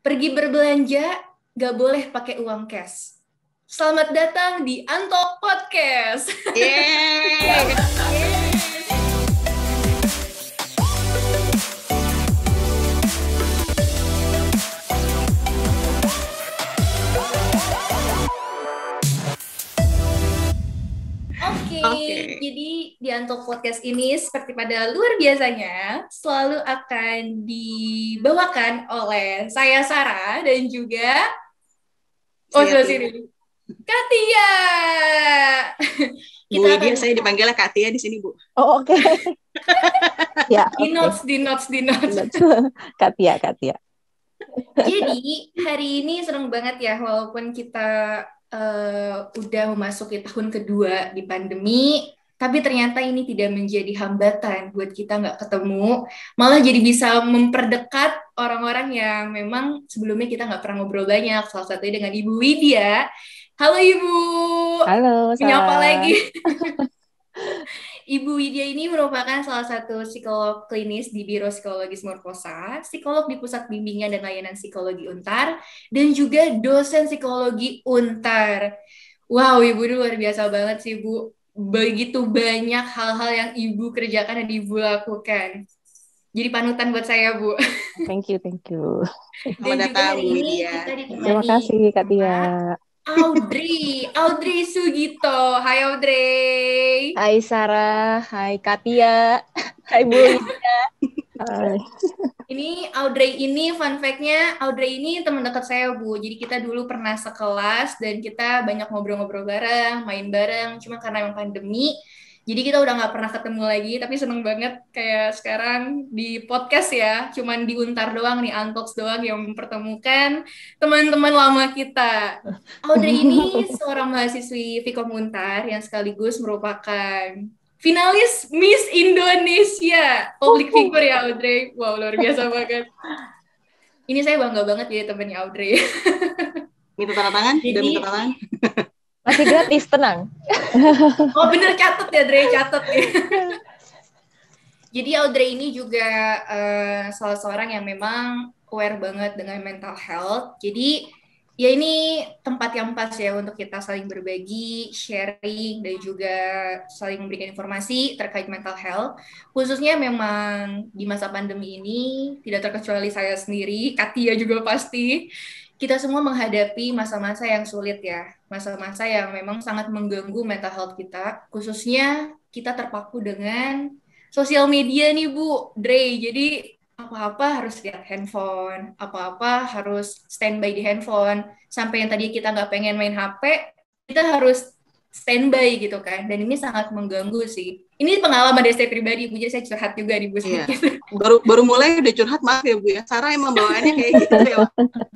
Pergi berbelanja gak boleh pakai uang cash. Selamat datang di Antok Podcast. Yeay. Oke. Jadi di Antok Podcast ini seperti pada luar biasanya selalu akan dibawakan oleh saya Sarah dan juga sini Katia. Bu Widya, saya dipanggilnya Katia di sini, Bu. Oh, oke. Ya, di notes. Katia. Jadi hari ini seneng banget ya, walaupun kita udah memasuki tahun kedua di pandemi, tapi ternyata ini tidak menjadi hambatan buat kita nggak ketemu, malah jadi bisa memperdekat orang-orang yang memang sebelumnya kita nggak pernah ngobrol banyak, salah satunya dengan Ibu Widya. Halo Ibu. Halo, menyapa lagi. Ibu Widya ini merupakan salah satu psikolog klinis di Biro Psikologi Smurfosa, psikolog di Pusat Bimbingan dan Layanan Psikologi Untar, dan juga dosen psikologi Untar. Wow, Ibu ini luar biasa banget sih, Bu. Begitu banyak hal-hal yang Ibu kerjakan dan Ibu lakukan. Jadi panutan buat saya, Bu. Thank you. Dan juga hari ini kita ditemani. Terima kasih, Katia. Audrey Sugito. Hai Audrey. Hai Sarah, hai Katia, hai Bu Widya. Hai. Ini Audrey ini fun fact-nya, Audrey ini teman dekat saya, Bu. Jadi kita dulu pernah sekelas dan kita banyak ngobrol-ngobrol bareng, main bareng. Cuma karena emang pandemi, jadi kita udah nggak pernah ketemu lagi. Tapi seneng banget kayak sekarang di podcast ya, cuman di Untar doang nih, Antoks doang yang mempertemukan teman-teman lama kita. Audrey ini seorang mahasiswi Vkom Untar yang sekaligus merupakan finalis Miss Indonesia. Public figure ya Audrey. Wow, luar biasa banget. Ini saya bangga banget jadi temennya Audrey. Minta tanda tangan? Udah minta tanda tangan? Masih gratis, tenang. Oh bener, catet ya Audrey, catet ya. Jadi Audrey ini juga salah seorang yang memang aware banget dengan mental health. Jadi ya ini tempat yang pas ya untuk kita saling berbagi, sharing, dan juga saling memberikan informasi terkait mental health. Khususnya memang di masa pandemi ini, tidak terkecuali saya sendiri, Katia juga pasti, kita semua menghadapi masa-masa yang sulit ya. Masa-masa yang memang sangat mengganggu mental health kita. Khususnya kita terpaku dengan sosial media nih Bu, Dre. Jadi apa-apa harus lihat handphone, apa-apa harus standby di handphone, sampai yang tadi kita nggak pengen main HP, kita harus standby gitu kan, dan ini sangat mengganggu sih. Ini pengalaman dari saya pribadi, Bu, jadi saya curhat juga di Bu. Iya. Baru mulai udah curhat, maaf ya Bu ya. Sarah emang bawaannya kayak gitu ya.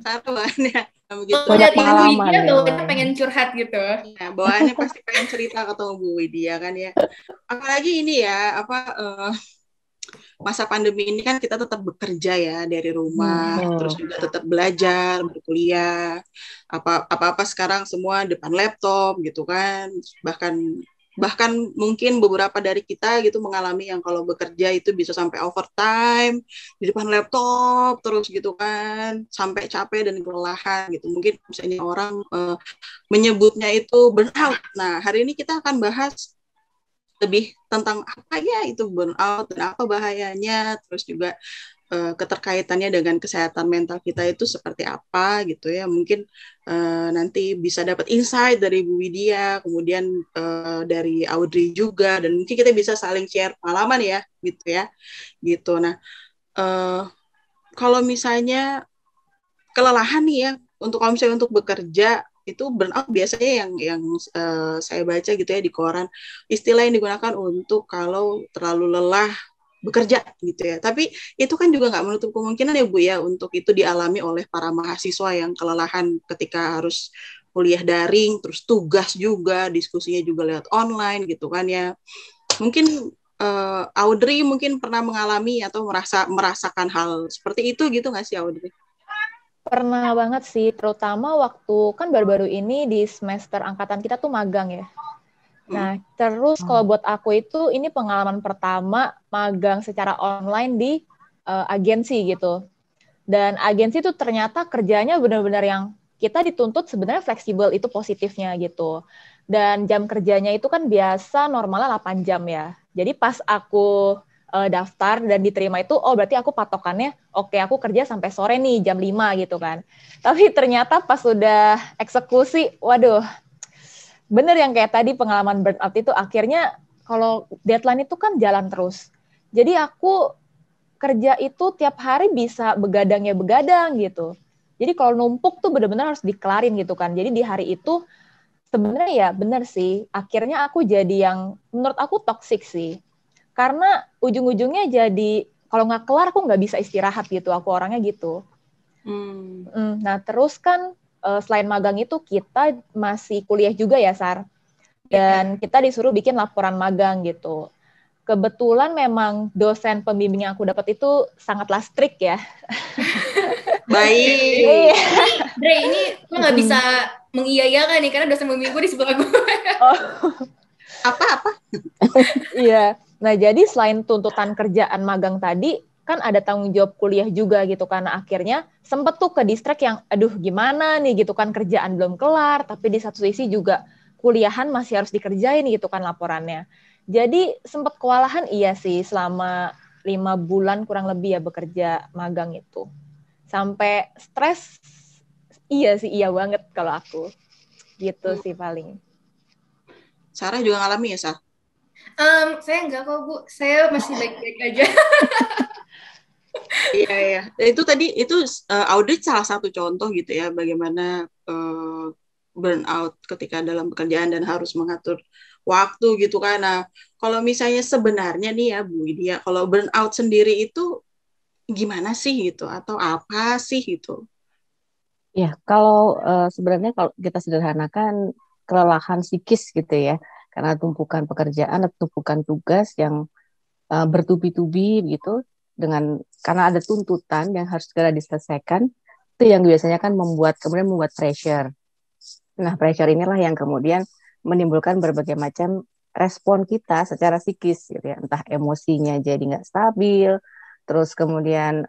Sarah bawaannya begitu. Banyak pengalaman ya. Bawaannya pengen curhat gitu. Ya, bawaannya pasti pengen cerita ketemu Bu Widya kan ya. Apalagi ini ya, masa pandemi ini kan kita tetap bekerja ya dari rumah, terus juga tetap belajar, berkuliah, apa-apa sekarang semua depan laptop gitu kan, bahkan mungkin beberapa dari kita gitu mengalami yang kalau bekerja itu bisa sampai overtime di depan laptop terus gitu kan, sampai capek dan kelelahan gitu. Mungkin misalnya orang menyebutnya itu burnout. Nah, hari ini kita akan bahas lebih tentang apa ya itu burnout dan apa bahayanya, terus juga keterkaitannya dengan kesehatan mental kita itu seperti apa gitu ya. Mungkin nanti bisa dapat insight dari Bu Widya, kemudian dari Audrey juga, dan mungkin kita bisa saling share pengalaman ya gitu. Nah, kalau misalnya kelelahan nih ya, kalau misalnya untuk bekerja itu burnout biasanya yang saya baca gitu ya di koran, istilah yang digunakan untuk kalau terlalu lelah bekerja gitu ya. Tapi itu kan juga nggak menutup kemungkinan ya Bu ya untuk itu dialami oleh para mahasiswa yang kelelahan ketika harus kuliah daring, terus tugas juga, diskusinya juga lewat online gitu kan ya. Mungkin Audrey mungkin pernah mengalami atau merasakan hal seperti itu gitu nggak sih Audrey? Pernah banget sih, terutama waktu kan baru-baru ini di semester angkatan kita tuh magang ya. Nah, terus kalau buat aku itu ini pengalaman pertama magang secara online di agensi gitu. Dan agensi tuh ternyata kerjanya benar-benar yang kita dituntut sebenarnya fleksibel, itu positifnya gitu. Dan jam kerjanya itu kan biasa normalnya 8 jam ya. Jadi pas aku daftar dan diterima itu, oh berarti aku patokannya, oke aku kerja sampai sore nih, jam 5 gitu kan. Tapi ternyata pas udah eksekusi, waduh, bener yang kayak tadi pengalaman burnout itu, akhirnya kalau deadline itu kan jalan terus. Jadi aku kerja itu tiap hari bisa begadang ya begadang gitu. Jadi kalau numpuk tuh benar-benar harus dikelarin gitu kan. Jadi di hari itu sebenarnya ya benar sih, akhirnya aku jadi yang menurut aku toxic sih. Karena ujung-ujungnya jadi kalau nggak kelar aku nggak bisa istirahat gitu, aku orangnya gitu. Nah terus kan selain magang itu kita masih kuliah juga ya Sar. Dan kita disuruh bikin laporan magang gitu. Kebetulan memang dosen pembimbing yang aku dapat itu sangatlah strict ya. Baik. Dre, ini lo nggak bisa mengiyakan nih karena dosen pembimbing gue di sebelah gue. Apa? Iya. Nah, jadi selain tuntutan kerjaan magang tadi, kan ada tanggung jawab kuliah juga gitu. Karena akhirnya sempet tuh ke distract yang, aduh gimana nih gitu kan, kerjaan belum kelar, tapi di satu sisi juga kuliahan masih harus dikerjain gitu kan laporannya. Jadi sempet kewalahan iya sih selama 5 bulan kurang lebih ya bekerja magang itu. Sampai stres, iya sih, iya banget kalau aku. Gitu sih paling. Sarah juga ngalami ya, Sarah? Saya enggak kok, Bu. Saya masih baik-baik aja. Iya. Itu tadi audit salah satu contoh gitu ya bagaimana burnout ketika dalam pekerjaan dan harus mengatur waktu gitu kan. Nah, kalau misalnya sebenarnya nih ya Bu Widya, kalau burnout sendiri itu gimana sih gitu atau apa sih gitu? Ya, kalau sebenarnya kalau kita sederhanakan kelelahan psikis gitu ya, karena tumpukan pekerjaan atau tumpukan tugas yang bertubi-tubi gitu, karena ada tuntutan yang harus segera diselesaikan, itu yang biasanya kan kemudian membuat pressure. Nah, pressure inilah yang kemudian menimbulkan berbagai macam respon kita secara psikis, gitu ya. Entah emosinya jadi nggak stabil, terus kemudian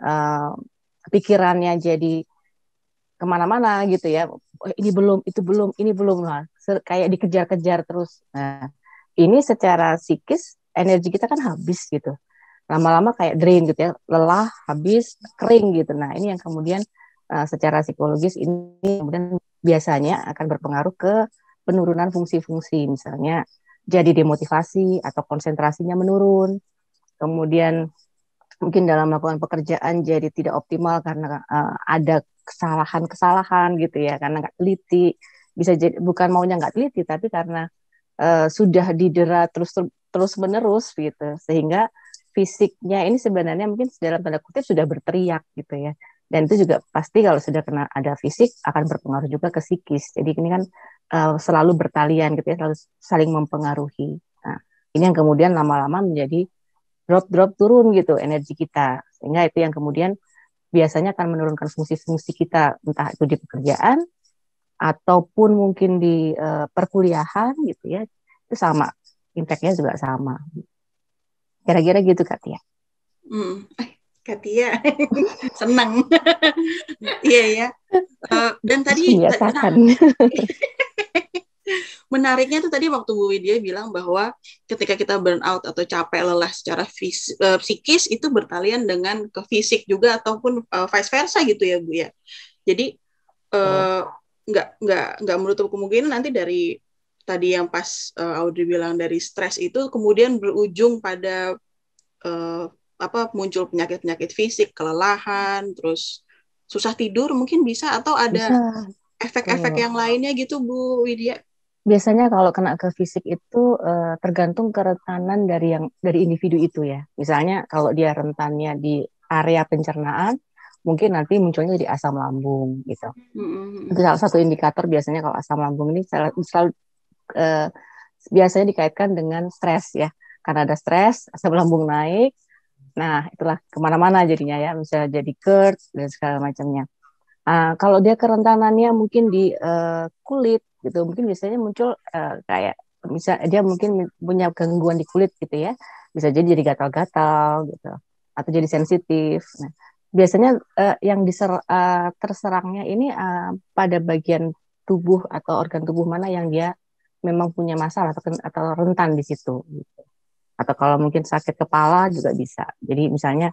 pikirannya jadi kemana-mana gitu ya. Ini belum, itu belum, ini belum lah. Kayak dikejar-kejar terus. Nah, ini secara psikis energi kita kan habis gitu. Lama-lama kayak drain gitu ya, lelah, habis, kering gitu. Nah, ini yang kemudian secara psikologis ini kemudian biasanya akan berpengaruh ke penurunan fungsi-fungsi, misalnya jadi demotivasi atau konsentrasinya menurun, kemudian mungkin dalam melakukan pekerjaan jadi tidak optimal karena ada kesalahan-kesalahan gitu ya, karena nggak teliti, bisa jadi bukan maunya nggak teliti, tapi karena sudah didera terus menerus gitu, sehingga fisiknya ini sebenarnya mungkin dalam tanda kutip sudah berteriak gitu ya. Dan itu juga pasti kalau sudah kena ada fisik akan berpengaruh juga ke psikis. Jadi ini kan selalu bertalian gitu ya, selalu saling mempengaruhi. Nah, ini yang kemudian lama-lama menjadi drop turun gitu energi kita. Sehingga itu yang kemudian biasanya akan menurunkan fungsi-fungsi kita, entah itu di pekerjaan ataupun mungkin di perkuliahan gitu ya. Itu sama, impact-nya juga sama. Kira-kira gitu Kak Tia. Kak Tia senang. Iya ya. Dan tadi menariknya tuh tadi waktu Bu Widya bilang bahwa ketika kita burn out atau capek lelah secara psikis itu bertalian dengan ke fisik juga ataupun vice versa gitu ya Bu ya. Jadi nggak menutup kemungkinan nanti dari tadi yang pas Audrey bilang dari stres itu kemudian berujung pada muncul penyakit-penyakit fisik, kelelahan, terus susah tidur mungkin bisa, atau ada efek-efek yang lainnya gitu Bu Widya? Biasanya kalau kena ke fisik itu tergantung kerentanan dari individu itu ya. Misalnya kalau dia rentannya di area pencernaan, mungkin nanti munculnya di asam lambung gitu. Itu salah satu indikator biasanya kalau asam lambung ini selalu biasanya dikaitkan dengan stres ya. Karena ada stres, asam lambung naik. Nah, itulah kemana-mana jadinya ya. Misalnya jadi GERD dan segala macamnya. Kalau dia kerentanannya mungkin di kulit gitu, mungkin biasanya muncul kayak bisa dia mungkin punya gangguan di kulit gitu ya, bisa jadi gatal-gatal gitu atau jadi sensitif. Nah, biasanya yang terserangnya ini pada bagian tubuh atau organ tubuh mana yang dia memang punya masalah atau rentan di situ gitu. Atau kalau mungkin sakit kepala juga bisa. Jadi misalnya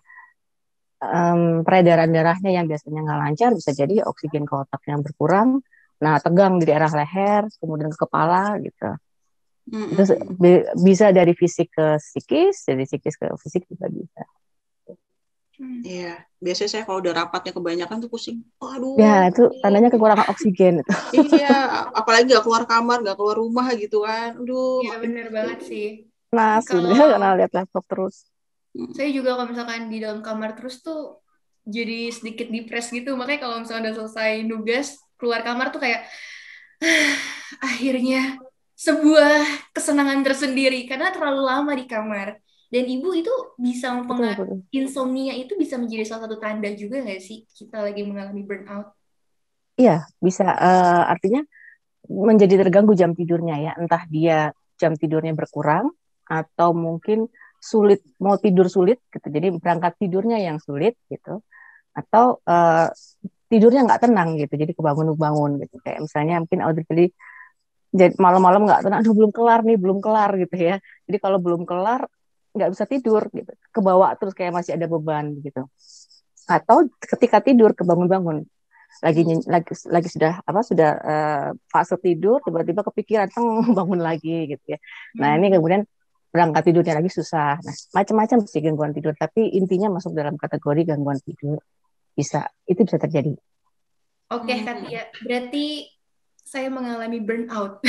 peredaran darahnya yang biasanya nggak lancar bisa jadi oksigen ke otak yang berkurang. Nah, tegang di daerah leher, kemudian ke kepala gitu. Itu bisa dari fisik ke psikis, dari psikis ke fisik juga bisa. Iya, biasanya saya kalau udah rapatnya kebanyakan tuh pusing. Aduh. Ya, itu tandanya kekurangan oksigen itu. Iya, apalagi nggak keluar kamar, nggak keluar rumah gitu kan. Aduh. Iya bener banget sih. Nah, sebenarnya karena lihat laptop terus. Saya juga kalau misalkan di dalam kamar terus tuh jadi sedikit depres gitu. Makanya kalau misalkan udah selesai nugas, keluar kamar tuh kayak akhirnya sebuah kesenangan tersendiri karena terlalu lama di kamar. Dan ibu itu bisa mempengaruhi insomnia itu bisa menjadi salah satu tanda juga nggak sih kita lagi mengalami burnout? Iya, bisa. Artinya menjadi terganggu jam tidurnya ya. Entah dia jam tidurnya berkurang atau mungkin mau tidur sulit gitu. Jadi berangkat tidurnya yang sulit gitu. Atau tidurnya nggak tenang gitu. Jadi kebangun gitu. Kayak misalnya mungkin Audrey jadi malam-malam nggak tenang, aduh belum kelar gitu ya. Jadi kalau belum kelar nggak bisa tidur gitu, kebawa terus kayak masih ada beban gitu. Atau ketika tidur kebangun-bangun, lagi sudah fase tidur tiba-tiba kepikiran bangun lagi gitu ya. Nah ini kemudian berangkat tidurnya lagi susah. Nah macam-macam sih gangguan tidur, tapi intinya masuk dalam kategori gangguan tidur itu bisa terjadi. Oke, Katia, berarti saya mengalami burnout.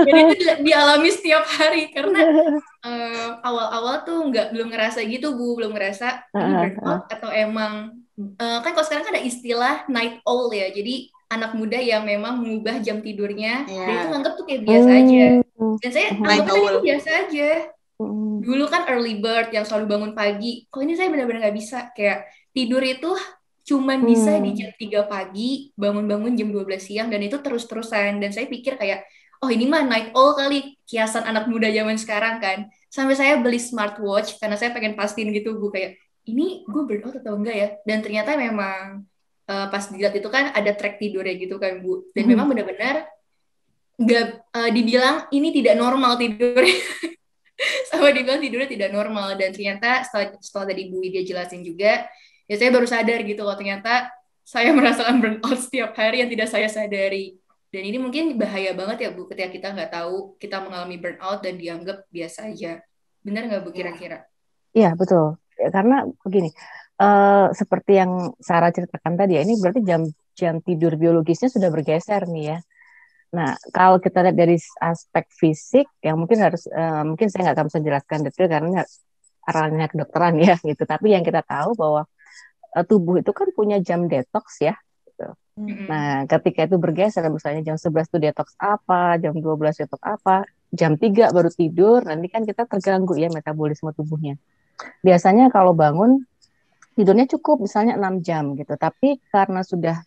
Dan itu dialami setiap hari karena awal-awal tuh belum ngerasa gitu Bu, belum ngerasa ini burnout atau emang kan kalau sekarang kan ada istilah night owl ya. Jadi anak muda yang memang mengubah jam tidurnya dan itu nganggap tuh kayak biasa aja. Dan saya anggapnya tadi itu biasa aja. Dulu kan early bird yang selalu bangun pagi. Kalau ini saya benar-benar nggak bisa. Kayak tidur itu cuman bisa di jam 3 pagi, bangun-bangun jam 12 siang, dan itu terus-terusan. Dan saya pikir kayak, oh ini mah night owl kali, kiasan anak muda zaman sekarang kan. Sampai saya beli smartwatch, karena saya pengen pastiin gitu, Bu, kayak, ini gue burnout atau enggak ya? Dan ternyata memang pas dilihat itu kan ada track tidurnya gitu kan, Bu. Dan memang benar-benar nggak dibilang ini tidak normal tidurnya. Sama dibilang tidurnya tidak normal. Dan ternyata setelah tadi Bu Widya jelasin juga, ya saya baru sadar gitu loh ternyata saya merasakan burnout setiap hari yang tidak saya sadari. Dan ini mungkin bahaya banget ya Bu ketika kita nggak tahu kita mengalami burnout dan dianggap biasa aja. Benar nggak Bu kira-kira? Iya betul. Ya, karena begini, seperti yang Sarah ceritakan tadi ya, ini berarti jam tidur biologisnya sudah bergeser nih ya. Nah, kalau kita lihat dari aspek fisik, yang mungkin mungkin saya nggak akan bisa jelaskan detail karena arahnya kedokteran ya gitu. Tapi yang kita tahu bahwa tubuh itu kan punya jam detox ya. Gitu. Nah, ketika itu bergeser, misalnya jam 11 itu detox apa, jam 12 detox apa, jam 3 baru tidur, nanti kan kita terganggu ya metabolisme tubuhnya. Biasanya kalau bangun, tidurnya cukup misalnya 6 jam gitu. Tapi karena sudah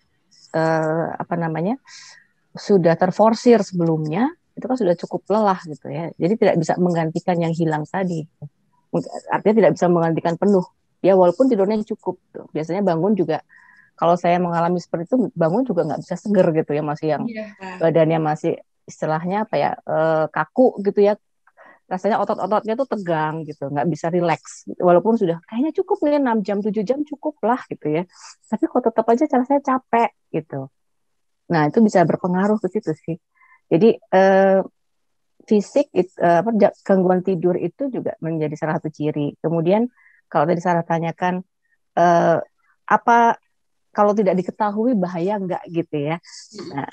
sudah terforsir sebelumnya, itu kan sudah cukup lelah gitu ya. Jadi tidak bisa menggantikan yang hilang tadi. Artinya tidak bisa menggantikan penuh. Ya walaupun tidurnya cukup. Biasanya bangun juga, kalau saya mengalami seperti itu, bangun juga nggak bisa seger gitu ya. Masih yang badannya masih istilahnya kaku gitu ya. Rasanya otot-ototnya tuh tegang gitu. Nggak bisa rileks. Walaupun sudah kayaknya cukup nih 6 jam, 7 jam cukup lah gitu ya. Tapi kok tetap aja rasanya capek gitu. Nah, itu bisa berpengaruh ke situ sih. Jadi fisik gangguan tidur itu juga menjadi salah satu ciri. Kemudian kalau tadi Sarah tanyakan apa kalau tidak diketahui bahaya enggak gitu ya. Nah,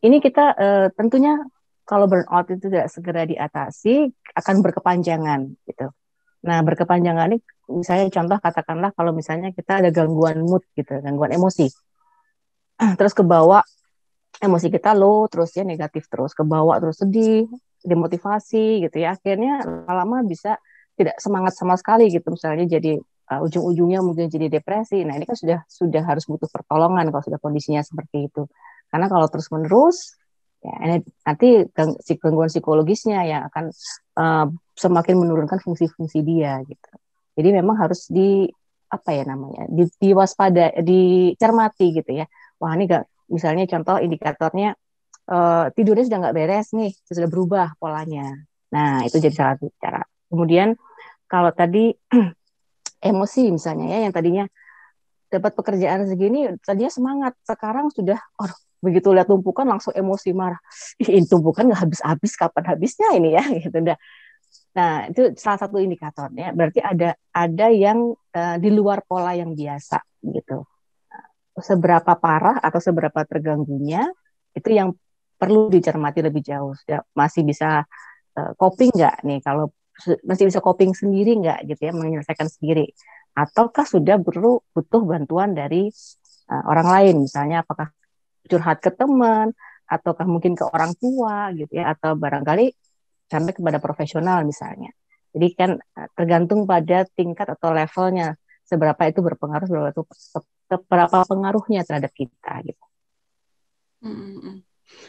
ini kita tentunya kalau burnout itu tidak segera diatasi akan berkepanjangan gitu. Nah, berkepanjangan ini misalnya contoh katakanlah kalau misalnya kita ada gangguan mood gitu, gangguan emosi. Terus kebawa emosi kita low terus ya, negatif terus, kebawa terus sedih, demotivasi gitu ya, akhirnya lama-lama bisa tidak semangat sama sekali gitu, misalnya jadi ujung-ujungnya mungkin jadi depresi. Nah ini kan sudah harus butuh pertolongan kalau sudah kondisinya seperti itu, karena kalau terus menerus ya nanti gangguan psikologisnya yang akan semakin menurunkan fungsi-fungsi dia gitu. Jadi memang harus apa ya namanya, diwaspada, dicermati gitu ya. Wah ini gak, misalnya contoh indikatornya tidurnya sudah nggak beres nih, sudah berubah polanya. Nah itu jadi salah satu cara. Kemudian kalau tadi emosi misalnya ya, yang tadinya dapat pekerjaan segini, tadinya semangat, sekarang sudah, oh, begitu lihat tumpukan langsung emosi marah. Ini tumpukan nggak habis-habis, kapan habisnya ini ya, gitu. Nah itu salah satu indikatornya. Berarti ada yang di luar pola yang biasa, gitu. Seberapa parah atau seberapa terganggunya itu yang perlu dicermati lebih jauh. Masih bisa coping nggak nih? Kalau masih bisa coping sendiri nggak, gitu ya, menyelesaikan sendiri? Ataukah sudah butuh bantuan dari orang lain, misalnya apakah curhat ke teman, ataukah mungkin ke orang tua gitu ya, atau barangkali sampai kepada profesional misalnya. Jadi kan tergantung pada tingkat atau levelnya, seberapa itu berpengaruh, seberapa pengaruhnya terhadap kita gitu.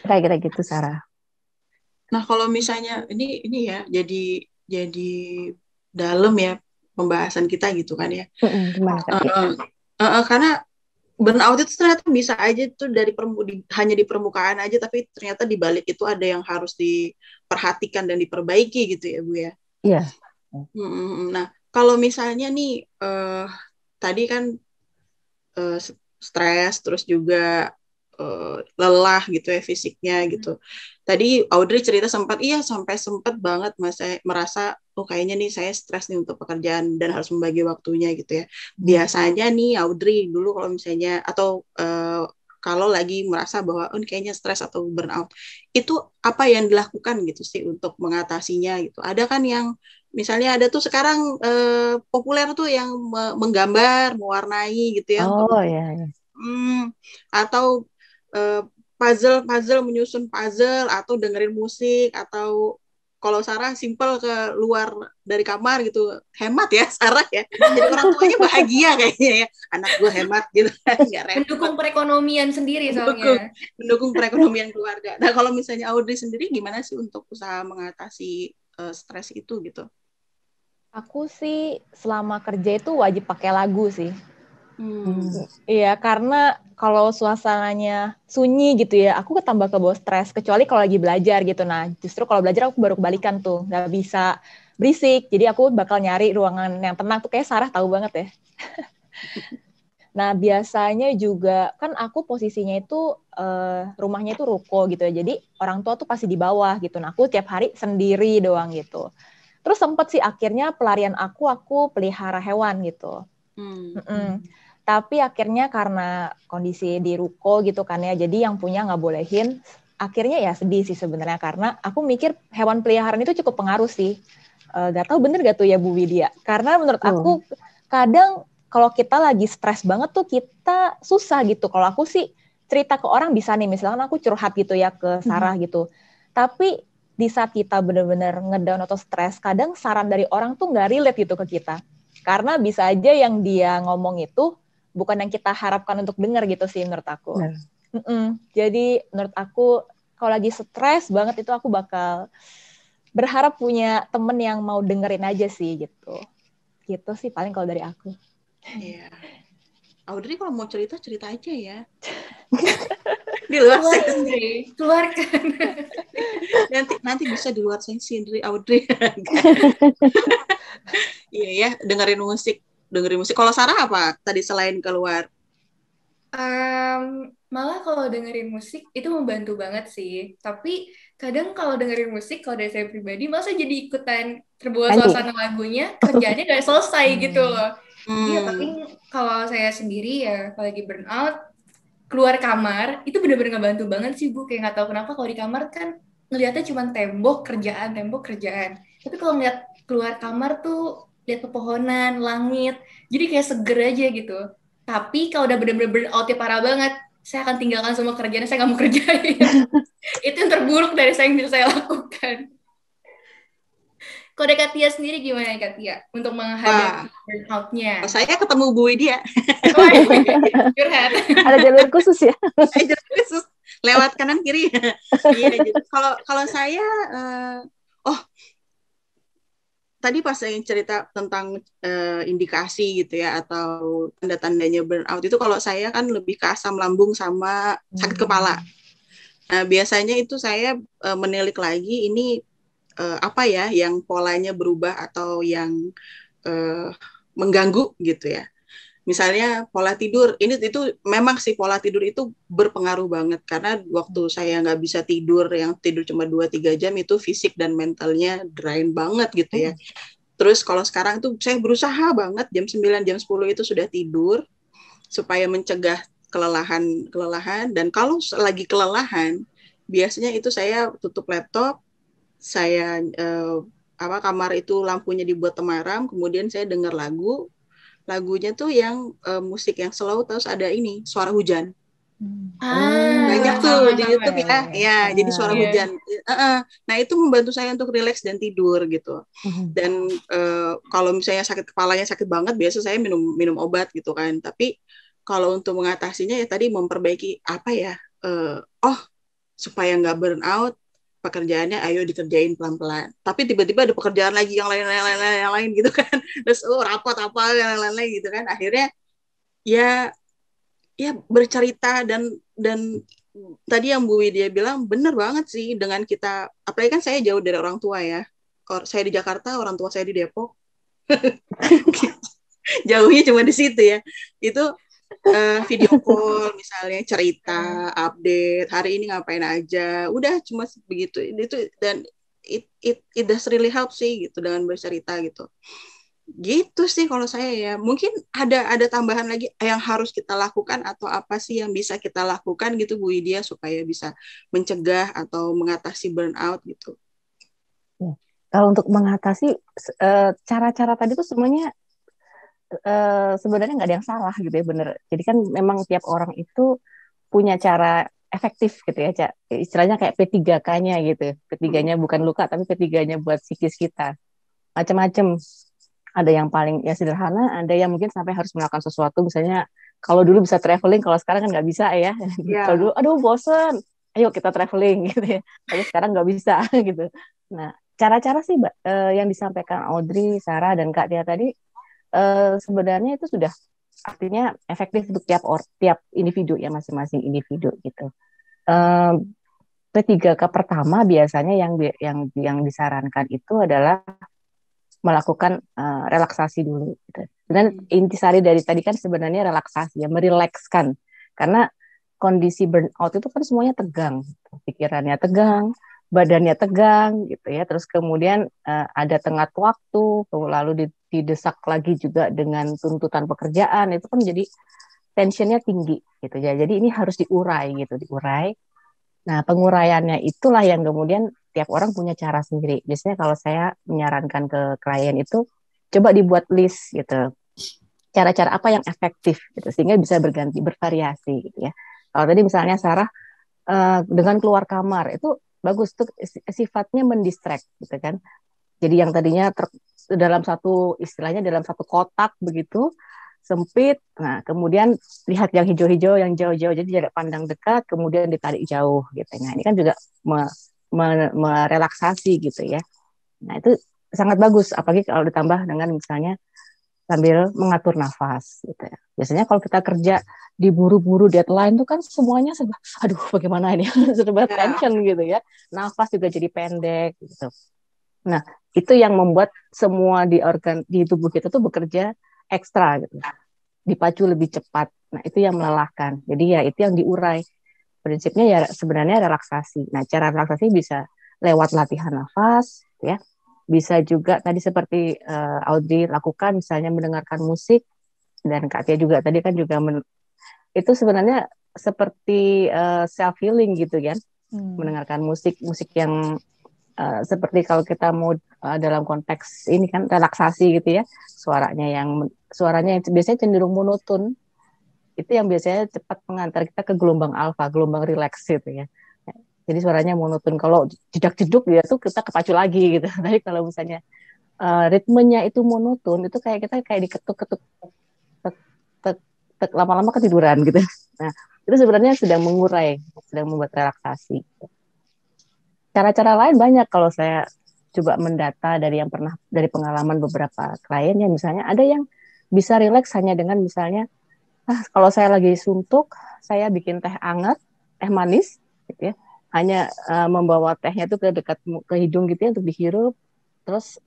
Kira-kira gitu, Sarah. Nah kalau misalnya ini ya jadi dalam ya pembahasan kita gitu kan ya. Gimana Kak? Karena burnout itu ternyata bisa aja tuh hanya di permukaan aja, tapi ternyata di balik itu ada yang harus diperhatikan dan diperbaiki gitu ya Bu ya. Iya. Nah kalau misalnya nih tadi kan stres, terus juga lelah gitu ya fisiknya gitu. Tadi Audrey cerita sampai sempat banget merasa kayaknya nih saya stres nih untuk pekerjaan dan harus membagi waktunya gitu ya. Biasanya nih Audrey dulu kalau misalnya atau kalau lagi merasa bahwa kayaknya stres atau burnout, itu apa yang dilakukan gitu sih untuk mengatasinya gitu. Ada kan yang misalnya ada tuh sekarang populer tuh yang menggambar, mewarnai gitu ya. Oh iya. Atau puzzle menyusun puzzle, atau dengerin musik, atau kalau Sarah simple ke luar dari kamar gitu, hemat ya Sarah ya, jadi orang tuanya bahagia kayaknya ya, anak gue hemat gitu. Mendukung perekonomian sendiri soalnya. Mendukung perekonomian keluarga. Nah kalau misalnya Audrey sendiri gimana sih untuk usaha mengatasi stres itu gitu? Aku sih selama kerja itu wajib pakai lagu sih. Iya, karena kalau suasananya sunyi gitu ya, aku ketambah kebawa stres, kecuali kalau lagi belajar gitu. Nah, justru kalau belajar aku baru kebalikan tuh, nggak bisa berisik, jadi aku bakal nyari ruangan yang tenang tuh, kayak Sarah tahu banget ya. Nah, biasanya juga, kan aku posisinya itu, rumahnya itu ruko gitu ya, jadi orang tua tuh pasti di bawah gitu, nah aku tiap hari sendiri doang gitu. Terus sempat sih akhirnya pelarian aku pelihara hewan gitu. Tapi akhirnya karena kondisi di ruko gitu kan ya, jadi yang punya nggak bolehin, akhirnya ya sedih sih sebenarnya, karena aku mikir hewan peliharaan itu cukup pengaruh sih. Gak tahu bener gak tuh ya Bu Widya, karena menurut aku kadang kalau kita lagi stres banget tuh kita susah gitu. Kalau aku sih cerita ke orang bisa nih, misalkan aku curhat gitu ya ke Sarah gitu, tapi di saat kita bener-bener ngedown atau stres, kadang saran dari orang tuh nggak relate gitu ke kita, karena bisa aja yang dia ngomong itu bukan yang kita harapkan untuk dengar gitu sih menurut aku. Jadi menurut aku kalau lagi stres banget itu aku bakal berharap punya temen yang mau dengerin aja sih gitu. Gitu sih paling kalau dari aku. Iya. Audrey kalau mau cerita aja ya. Di luar sesi. Keluarkan. Nanti bisa di luar sesi Audrey. Iya ya, dengerin musik. Kalau Sarah apa tadi selain keluar? Malah kalau dengerin musik itu membantu banget sih. Tapi kadang kalau dengerin musik, kalau dari saya pribadi, masa jadi ikutan terbawa suasana lagunya, kerjaannya gak selesai gitu loh. Jadi ya paling kalau saya sendiri ya, kalau lagi burnout, keluar kamar, itu bener-bener ngebantu banget sih Bu. Kayak gak tahu kenapa kalau di kamar kan ngeliatnya cuma tembok kerjaan. Tapi kalau ngeliat keluar kamar tuh, lihat pepohonan, langit, jadi kayak seger aja gitu. Tapi kalau udah bener-bener burnout-nya parah banget, saya akan tinggalkan semua kerjaan, saya nggak mau kerjain. Itu yang terburuk dari saya yang bisa saya lakukan. Kalau dari Katia sendiri gimana Katia untuk menghadapi burnout-nya? Saya ketemu Bu Widya. Curhat. Ada jalur khusus ya? Jalur khusus lewat kanan kiri. Iya. Kalau saya tadi pas saya cerita tentang indikasi gitu ya atau tanda-tandanya burnout itu, kalau saya kan lebih ke asam lambung sama sakit kepala. Nah, biasanya itu saya menilik lagi ini apa ya yang polanya berubah atau yang mengganggu gitu ya. Misalnya pola tidur, itu memang sih pola tidur itu berpengaruh banget, karena waktu saya nggak bisa tidur, yang tidur cuma 2-3 jam, itu fisik dan mentalnya drain banget gitu ya. Terus kalau sekarang tuh saya berusaha banget jam 9, jam 10 itu sudah tidur, supaya mencegah kelelahan, dan kalau lagi kelelahan, biasanya itu saya tutup laptop, saya kamar itu lampunya dibuat temaram, kemudian saya dengar lagunya tuh yang musik yang slow, terus ada ini suara hujan. Banyak tuh di YouTube ya, jadi suara hujan. Nah, itu membantu saya untuk rileks dan tidur gitu. Dan kalau misalnya sakit kepalanya sakit banget, biasa saya minum obat gitu kan. Tapi kalau untuk mengatasinya ya tadi memperbaiki apa ya, supaya nggak burn out, pekerjaannya ayo dikerjain pelan-pelan. Tapi tiba-tiba ada pekerjaan lagi yang lain gitu kan. Terus rapat apa yang lain-lain gitu kan. Akhirnya ya bercerita, dan tadi yang Bu Widya bilang benar banget sih, dengan kita, apalagi kan saya jauh dari orang tua ya. Saya di Jakarta, orang tua saya di Depok. Jauhnya cuma di situ ya. Itu video call misalnya, cerita, update hari ini ngapain aja, udah cuma begitu itu, dan it does really help sih gitu dengan bercerita gitu sih kalau saya ya. Mungkin ada tambahan lagi yang harus kita lakukan, atau apa sih yang bisa kita lakukan gitu Bu Widya, supaya bisa mencegah atau mengatasi burnout gitu. Kalau untuk mengatasi cara-cara tadi tuh semuanya sebenarnya nggak ada yang salah gitu ya, bener. Jadi kan memang tiap orang itu punya cara efektif gitu ya, Cak. Istilahnya kayak P3K-nya gitu. P3-nya bukan luka, tapi P3-nya buat psikis kita. Macam-macam. Ada yang paling ya sederhana, ada yang mungkin sampai harus melakukan sesuatu. Misalnya kalau dulu bisa traveling, kalau sekarang kan nggak bisa ya. Kalau dulu, aduh bosen, ayo kita traveling gitu ya. Tapi sekarang nggak bisa gitu. Nah, cara-cara sih yang disampaikan Audrey, Sarah, dan Kak Tia tadi, sebenarnya itu sudah artinya efektif untuk tiap individu ya, masing-masing individu gitu. P3K pertama biasanya yang disarankan itu adalah melakukan relaksasi dulu gitu. Dan intisari dari tadi kan sebenarnya relaksasi ya, merilekskan, karena kondisi burnout itu kan semuanya tegang, pikirannya tegang, badannya tegang gitu ya. Terus kemudian ada tenggat waktu, lalu didesak lagi juga dengan tuntutan pekerjaan, itu kan jadi tensionnya tinggi gitu ya. Jadi ini harus diurai. Nah, penguraiannya itulah yang kemudian tiap orang punya cara sendiri. Biasanya kalau saya menyarankan ke klien itu coba dibuat list gitu. Cara-cara apa yang efektif gitu, sehingga bisa bervariasi gitu ya. Kalau tadi misalnya Sarah dengan keluar kamar itu bagus tuh, sifatnya mendistract gitu kan. Jadi yang tadinya dalam satu istilahnya dalam satu kotak begitu sempit, nah kemudian lihat yang hijau-hijau, yang jauh-jauh, jadi jarak pandang dekat, kemudian ditarik jauh gitu. Nah ini kan juga merelaksasi gitu ya. Nah itu sangat bagus, apalagi kalau ditambah dengan misalnya sambil mengatur nafas gitu ya. Biasanya kalau kita kerja diburu-buru deadline tuh kan semuanya serba, aduh bagaimana ini, serba tension gitu ya. Nafas juga jadi pendek gitu. Nah itu yang membuat semua di tubuh kita tuh bekerja ekstra gitu, dipacu lebih cepat. Nah itu yang melelahkan. Jadi ya itu yang diurai. Prinsipnya ya sebenarnya relaksasi. Nah cara relaksasi bisa lewat latihan nafas, ya. Bisa juga tadi seperti Audrey lakukan, misalnya mendengarkan musik, dan Kak Tia juga tadi kan juga itu sebenarnya seperti self healing gitu kan, mendengarkan musik yang seperti kalau kita mau dalam konteks ini kan relaksasi gitu ya, suaranya yang biasanya cenderung monoton, itu yang biasanya cepat mengantar kita ke gelombang alfa, gelombang rileks gitu ya. Jadi suaranya monoton, kalau jedak-jeduk ya tuh kita kepacu lagi gitu. Tapi kalau misalnya ritmenya itu monoton, itu kayak kita kayak diketuk-ketuk, lama-lama ketiduran gitu. Nah itu sebenarnya sedang mengurai, sedang membuat relaksasi. Cara-cara lain banyak kalau saya coba mendata dari pengalaman beberapa klien ya, misalnya ada yang bisa rileks hanya dengan misalnya kalau saya lagi suntuk, saya bikin teh anget, teh manis, gitu ya. Hanya membawa tehnya tuh ke dekat ke hidung gitu ya untuk dihirup. Terus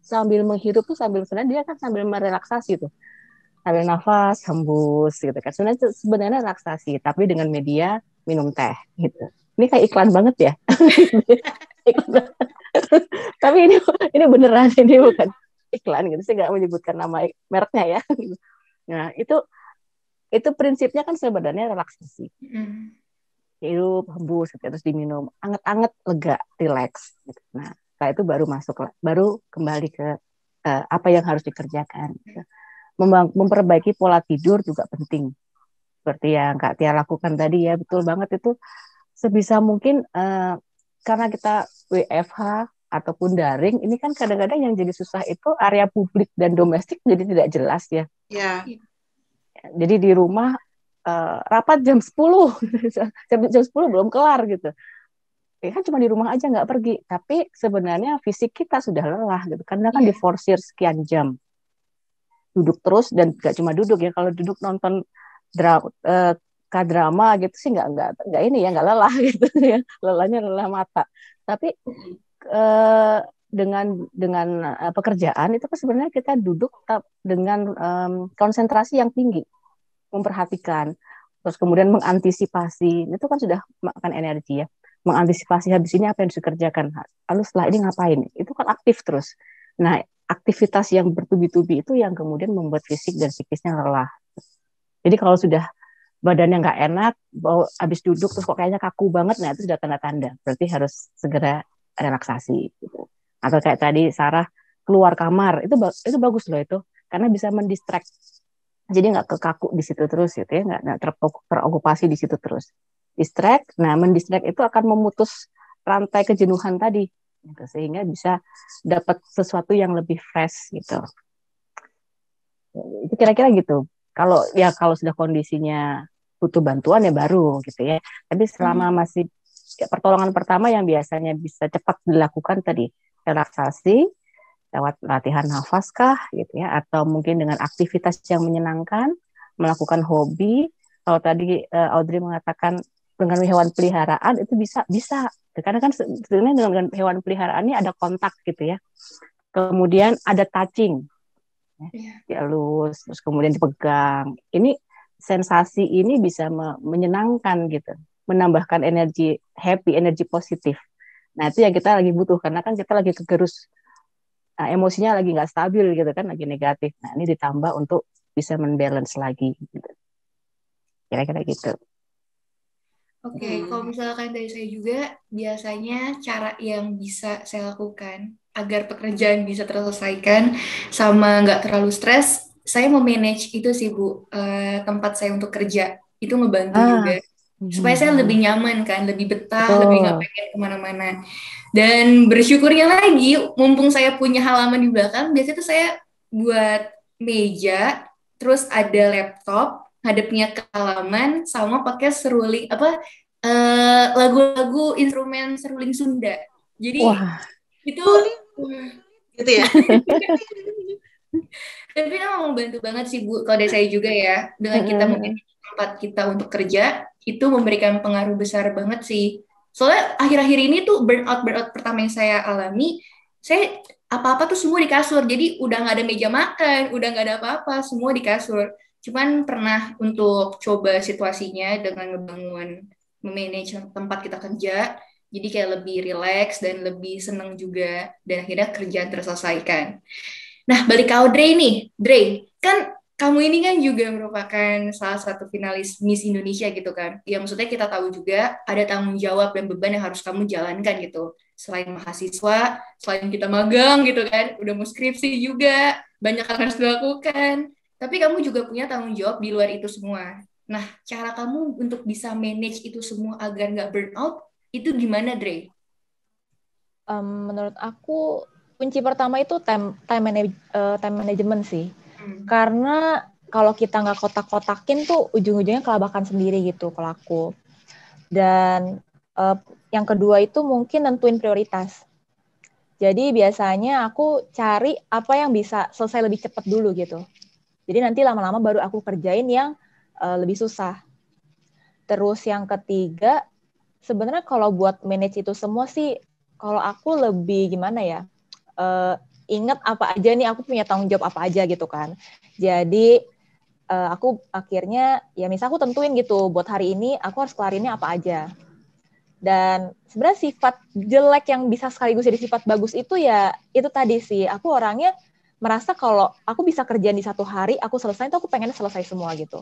sambil menghirup tuh sebenarnya dia kan sambil merelaksasi tuh, sambil nafas, hembus gitu kan. Sebenarnya relaksasi, tapi dengan media minum teh gitu. Ini kayak iklan banget ya. Tapi ini beneran, ini bukan iklan gitu. Saya nggak menyebutkan nama mereknya ya. Nah itu prinsipnya kan sebenarnya relaksasi. Hirup, hembus, terus diminum, anget-anget, lega, relax. Gitu. Nah, setelah itu baru kembali ke apa yang harus dikerjakan. Gitu. Memperbaiki pola tidur juga penting. Seperti yang Kak Tia lakukan tadi ya, betul banget itu sebisa mungkin karena kita WFH ataupun daring, ini kan kadang-kadang yang jadi susah itu area publik dan domestik jadi tidak jelas ya. Ya. Jadi di rumah rapat jam 10, jam 10 belum kelar gitu. Ya kan cuma di rumah aja nggak pergi, tapi sebenarnya fisik kita sudah lelah gitu, karena kan diforsir sekian jam duduk terus, dan nggak cuma duduk ya, kalau duduk nonton K-drama gitu sih nggak ini ya, nggak lelah gitu ya, lelahnya lelah mata. Tapi dengan pekerjaan itu kan sebenarnya kita duduk dengan konsentrasi yang tinggi, memperhatikan, terus kemudian mengantisipasi, itu kan sudah makan energi ya, mengantisipasi habis ini apa yang harus dikerjakan, lalu setelah ini ngapain, itu kan aktif terus. Nah, aktivitas yang bertubi-tubi itu yang kemudian membuat fisik dan psikisnya lelah. Jadi kalau sudah badannya nggak enak, habis duduk terus kok kayaknya kaku banget, nah itu sudah tanda-tanda, berarti harus segera relaksasi gitu. Atau kayak tadi Sarah keluar kamar, itu bagus loh itu, karena bisa mendistract. Jadi nggak kekaku di situ terus gitu ya, nggak terokupasi di situ terus. Distract, nah mendistract itu akan memutus rantai kejenuhan tadi, gitu, sehingga bisa dapat sesuatu yang lebih fresh gitu. Itu kira-kira gitu. Kalau sudah kondisinya butuh bantuan ya baru gitu ya. Tapi selama masih pertolongan pertama yang biasanya bisa cepat dilakukan tadi, relaksasi lewat latihan nafas kah gitu ya, atau mungkin dengan aktivitas yang menyenangkan, melakukan hobi. Kalau tadi Audrey mengatakan dengan hewan peliharaan itu bisa karena kan sebenarnya dengan hewan peliharaan ini ada kontak gitu ya. Kemudian ada touching, dielus, terus kemudian dipegang. Ini sensasi ini bisa menyenangkan gitu, menambahkan energi happy, energi positif. Nah itu yang kita lagi butuh, karena kan kita lagi kegerus, emosinya lagi nggak stabil gitu kan, lagi negatif. Nah ini ditambah untuk bisa membalance lagi gitu. Kira-kira gitu. Oke, kalau misalkan dari saya juga, biasanya cara yang bisa saya lakukan agar pekerjaan bisa terselesaikan sama nggak terlalu stres, saya memanage itu sih Bu, tempat saya untuk kerja. Itu ngebantu juga. Supaya saya lebih nyaman kan, lebih betah, lebih nggak pengen kemana-mana. Dan bersyukurnya lagi, mumpung saya punya halaman di belakang, biasanya tuh saya buat meja, terus ada laptop, hadapnya ke halaman, sama pakai seruling lagu-lagu instrumen seruling Sunda. Jadi itu gitu ya. Tapi memang membantu banget sih Bu. Kalau dari saya juga ya, dengan kita memilih tempat kita untuk kerja, itu memberikan pengaruh besar banget sih. Soalnya akhir-akhir ini tuh burnout pertama yang saya alami, saya apa-apa tuh semua di kasur. Jadi udah nggak ada meja makan, udah nggak ada apa-apa, semua di kasur. Cuman pernah untuk coba situasinya dengan ngebangun, memanage tempat kita kerja, jadi kayak lebih rileks dan lebih seneng juga, dan akhirnya kerjaan terselesaikan. Nah, balik ke Audrey nih. Dre, kan kamu ini kan juga merupakan salah satu finalis Miss Indonesia gitu kan. Ya maksudnya kita tahu juga ada tanggung jawab dan beban yang harus kamu jalankan gitu. Selain mahasiswa, selain kita magang gitu kan, udah mau skripsi juga, banyak yang harus dilakukan. Tapi kamu juga punya tanggung jawab di luar itu semua. Nah, cara kamu untuk bisa manage itu semua agar nggak burnout, itu gimana, Dre? Menurut aku, kunci pertama itu time management sih. Karena kalau kita nggak kotak-kotakin tuh ujung-ujungnya kelabakan sendiri gitu kalau aku. Dan yang kedua itu mungkin nentuin prioritas. Jadi biasanya aku cari apa yang bisa selesai lebih cepat dulu gitu. Jadi nanti lama-lama baru aku kerjain yang lebih susah. Terus yang ketiga, sebenarnya kalau buat manage itu semua sih, kalau aku lebih gimana ya, ingat apa aja nih, aku punya tanggung jawab apa aja gitu kan. Jadi aku akhirnya, ya misal aku tentuin gitu, buat hari ini aku harus kelarinnya apa aja. Dan sebenarnya sifat jelek yang bisa sekaligus jadi sifat bagus itu ya, itu tadi sih, aku orangnya merasa kalau aku bisa kerjaan di satu hari, aku selesai, itu aku pengen selesai semua gitu.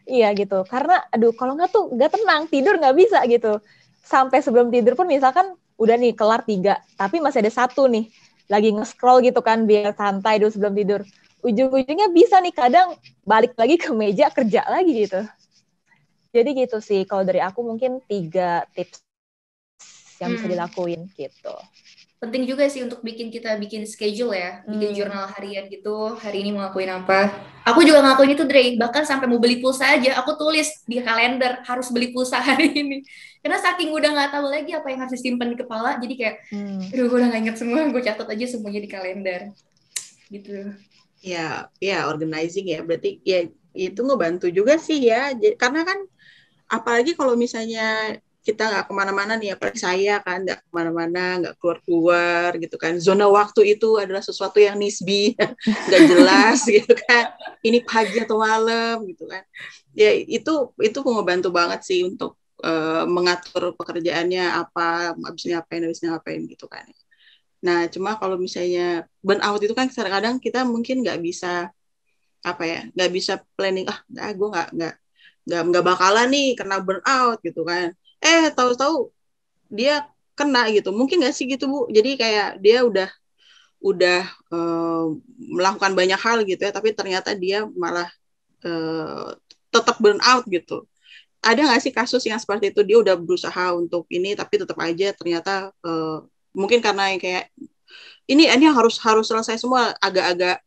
Iya gitu, karena aduh kalau nggak tuh nggak tenang, tidur nggak bisa gitu. Sampai sebelum tidur pun misalkan udah nih kelar 3, tapi masih ada 1 nih, lagi nge-scroll gitu kan biar santai dulu sebelum tidur. Ujung-ujungnya bisa nih kadang balik lagi ke meja kerja lagi gitu. Jadi gitu sih, kalau dari aku mungkin 3 tips yang bisa dilakuin gitu. Penting juga sih untuk kita bikin schedule ya, bikin jurnal harian gitu, hari ini mau ngelakuin apa. Aku juga ngelakuin itu, Dre, bahkan sampai mau beli pulsa aja, aku tulis di kalender, harus beli pulsa hari ini. Karena saking udah nggak tahu lagi apa yang harus disimpan di kepala, jadi kayak, aduh gue udah nggak inget semua, gue catat aja semuanya di kalender. Gitu. Ya, ya organizing ya, berarti ya itu ngebantu juga sih ya, karena kan apalagi kalau misalnya kita nggak kemana-mana nih, apalagi saya kan nggak kemana-mana, nggak keluar-keluar gitu kan, zona waktu itu adalah sesuatu yang nisbi, nggak jelas gitu kan, ini pagi atau malam gitu kan, ya itu ngebantu banget sih untuk mengatur pekerjaannya, apa habisnya ngapain gitu kan. Nah cuma kalau misalnya burnout itu kan kadang-kadang kita mungkin nggak bisa apa ya, nggak bisa planning, gue nggak bakalan nih kena burnout gitu kan, tahu-tahu dia kena gitu, mungkin nggak sih gitu Bu, jadi kayak dia udah melakukan banyak hal gitu ya, tapi ternyata dia malah tetap burnout gitu. Ada nggak sih kasus yang seperti itu, dia udah berusaha untuk ini tapi tetap aja ternyata mungkin karena yang kayak ini harus selesai semua, agak-agak,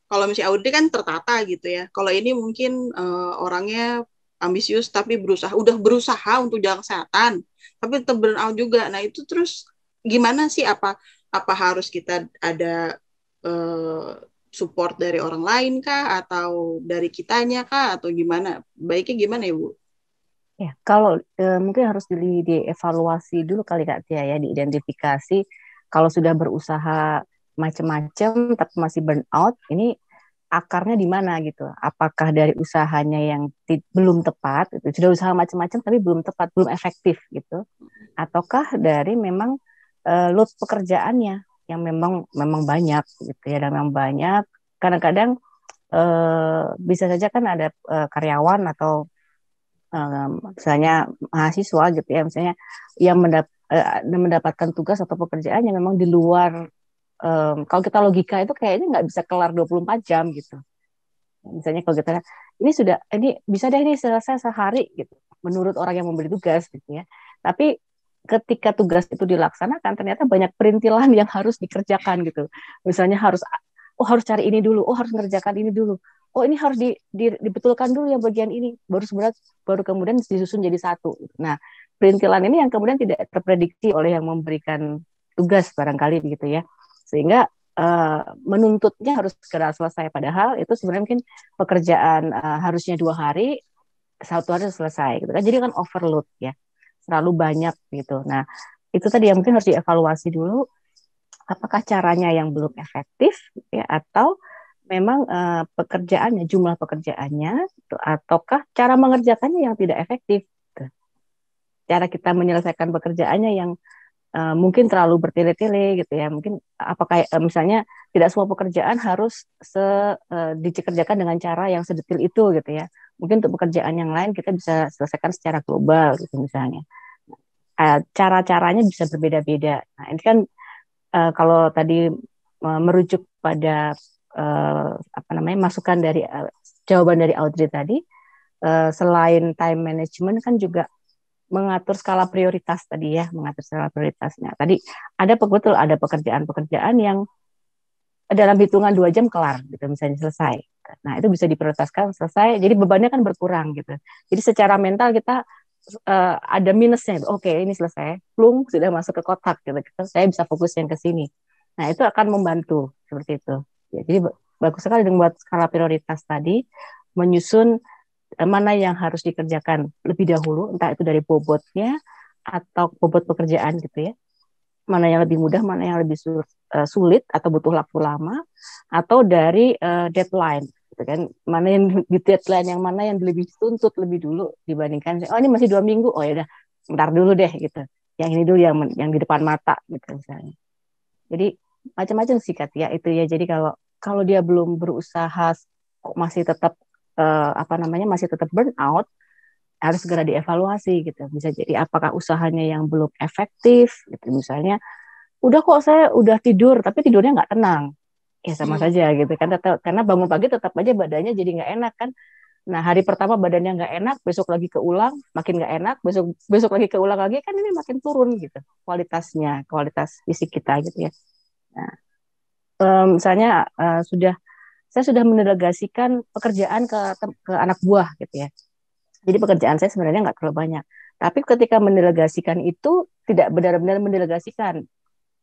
kalau misalnya Audrey kan tertata gitu ya. Kalau ini mungkin orangnya ambisius tapi udah berusaha untuk jaga kesehatan, tapi tetap burn out juga. Nah itu terus gimana sih? Apa harus kita ada support dari orang lain kah? Atau dari kitanya kah? Atau gimana? Baiknya gimana ya Bu? Ya, kalau mungkin harus dievaluasi dulu kali Kak Tia ya, diidentifikasi kalau sudah berusaha macam-macam tapi masih burn out, ini akarnya di mana gitu. Apakah dari usahanya yang belum tepat, itu sudah usaha macam-macam tapi belum tepat, belum efektif gitu. Ataukah dari memang load pekerjaannya yang memang banyak gitu ya, dan memang banyak. Kadang-kadang bisa saja kan ada karyawan atau misalnya mahasiswa gitu ya, misalnya yang mendapatkan tugas atau pekerjaan yang memang di luar, kalau kita logika itu kayaknya nggak bisa kelar 24 jam gitu. Misalnya kalau kita ini bisa deh ini selesai sehari gitu, menurut orang yang memberi tugas gitu ya. Tapi ketika tugas itu dilaksanakan ternyata banyak perintilan yang harus dikerjakan gitu. Misalnya harus cari ini dulu, harus ngerjakan ini dulu. Ini harus dibetulkan dulu yang bagian ini, baru kemudian disusun jadi satu. Nah, perintilan ini yang kemudian tidak terprediksi oleh yang memberikan tugas barangkali begitu ya. Sehingga menuntutnya harus segera selesai, padahal itu sebenarnya mungkin pekerjaan harusnya 2 hari, 1 hari selesai gitu kan, jadi kan overload ya, terlalu banyak gitu. Nah itu tadi yang mungkin harus dievaluasi dulu, apakah caranya yang belum efektif ya, atau memang pekerjaannya, jumlah pekerjaannya gitu, ataukah cara mengerjakannya yang tidak efektif gitu. Cara kita menyelesaikan pekerjaannya yang mungkin terlalu bertele-tele gitu ya, mungkin apakah misalnya tidak semua pekerjaan harus dikerjakan dengan cara yang sedetil itu gitu ya, mungkin untuk pekerjaan yang lain kita bisa selesaikan secara global gitu misalnya. Cara-caranya bisa berbeda-beda. Nah ini kan kalau tadi merujuk pada masukan dari jawaban dari Audrey tadi, selain time management kan juga mengatur skala prioritas tadi ya, mengatur skala prioritasnya. Tadi ada pekerjaan-pekerjaan yang dalam hitungan 2 jam kelar gitu, misalnya selesai. Nah itu bisa diprioritaskan selesai, jadi bebannya kan berkurang gitu. Jadi secara mental kita ada minusnya. Oke, ini selesai, plung sudah masuk ke kotak gitu. Saya bisa fokus yang ke sini. Nah, itu akan membantu seperti itu. Ya, jadi bagus sekali dengan buat skala prioritas tadi, menyusun mana yang harus dikerjakan lebih dahulu, entah itu dari bobotnya atau bobot pekerjaan gitu ya. Mana yang lebih mudah, mana yang lebih sulit atau butuh waktu lama, atau dari deadline, gitu kan? Mana yang di deadline, yang mana yang lebih tuntut lebih dulu dibandingkan, oh ini masih 2 minggu, oh ya udah, ntar dulu deh gitu. Yang ini dulu yang di depan mata gitu misalnya. Jadi macam-macam sih Kat ya itu ya. Jadi kalau kalau dia belum berusaha kok masih tetap masih tetap burn out, harus segera dievaluasi gitu. Bisa jadi apakah usahanya yang belum efektif gitu. Misalnya udah kok saya udah tidur tapi tidurnya nggak tenang. Ya sama saja gitu kan, karena bangun pagi tetap aja badannya jadi nggak enak kan. Nah, hari pertama badannya nggak enak, besok lagi keulang, makin nggak enak, besok besok lagi keulang lagi, kan ini makin turun gitu kualitasnya, kualitas fisik kita gitu ya. Nah, misalnya saya sudah mendelegasikan pekerjaan ke anak buah gitu ya. Jadi pekerjaan saya sebenarnya nggak terlalu banyak. Tapi ketika mendelegasikan itu tidak benar-benar mendelegasikan,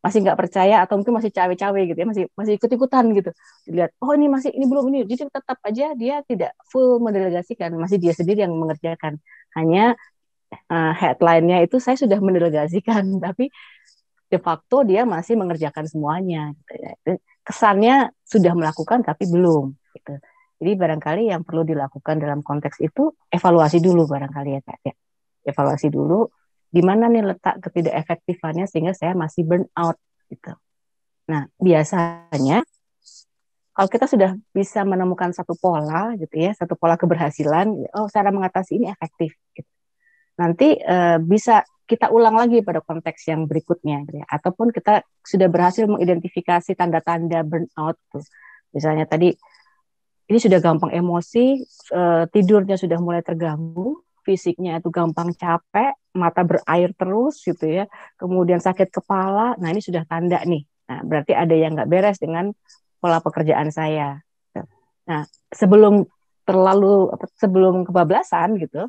masih nggak percaya atau mungkin masih cawe-cawe gitu ya, masih masih ikut-ikutan gitu. Dilihat, oh ini belum ini. Jadi tetap aja dia tidak full mendelegasikan, masih dia sendiri yang mengerjakan. Hanya headline-nya itu saya sudah mendelegasikan, tapi de facto dia masih mengerjakan semuanya. Gitu ya. Kesannya sudah melakukan tapi belum. Gitu. Jadi barangkali yang perlu dilakukan dalam konteks itu evaluasi dulu barangkali ya Kak. Ya. Evaluasi dulu di mana nih letak ketidakefektifannya sehingga saya masih burn out gitu. Nah, biasanya kalau kita sudah bisa menemukan satu pola gitu ya, satu pola keberhasilan, oh cara mengatasi ini efektif gitu. Nanti bisa kita ulang lagi pada konteks yang berikutnya gitu ya. Ataupun kita sudah berhasil mengidentifikasi tanda-tanda burnout tuh. Misalnya tadi ini sudah gampang emosi, tidurnya sudah mulai terganggu, fisiknya itu gampang capek, mata berair terus gitu ya, kemudian sakit kepala. Nah ini sudah tanda nih. Nah berarti ada yang nggak beres dengan pola pekerjaan saya. Nah sebelum kebablasan gitu,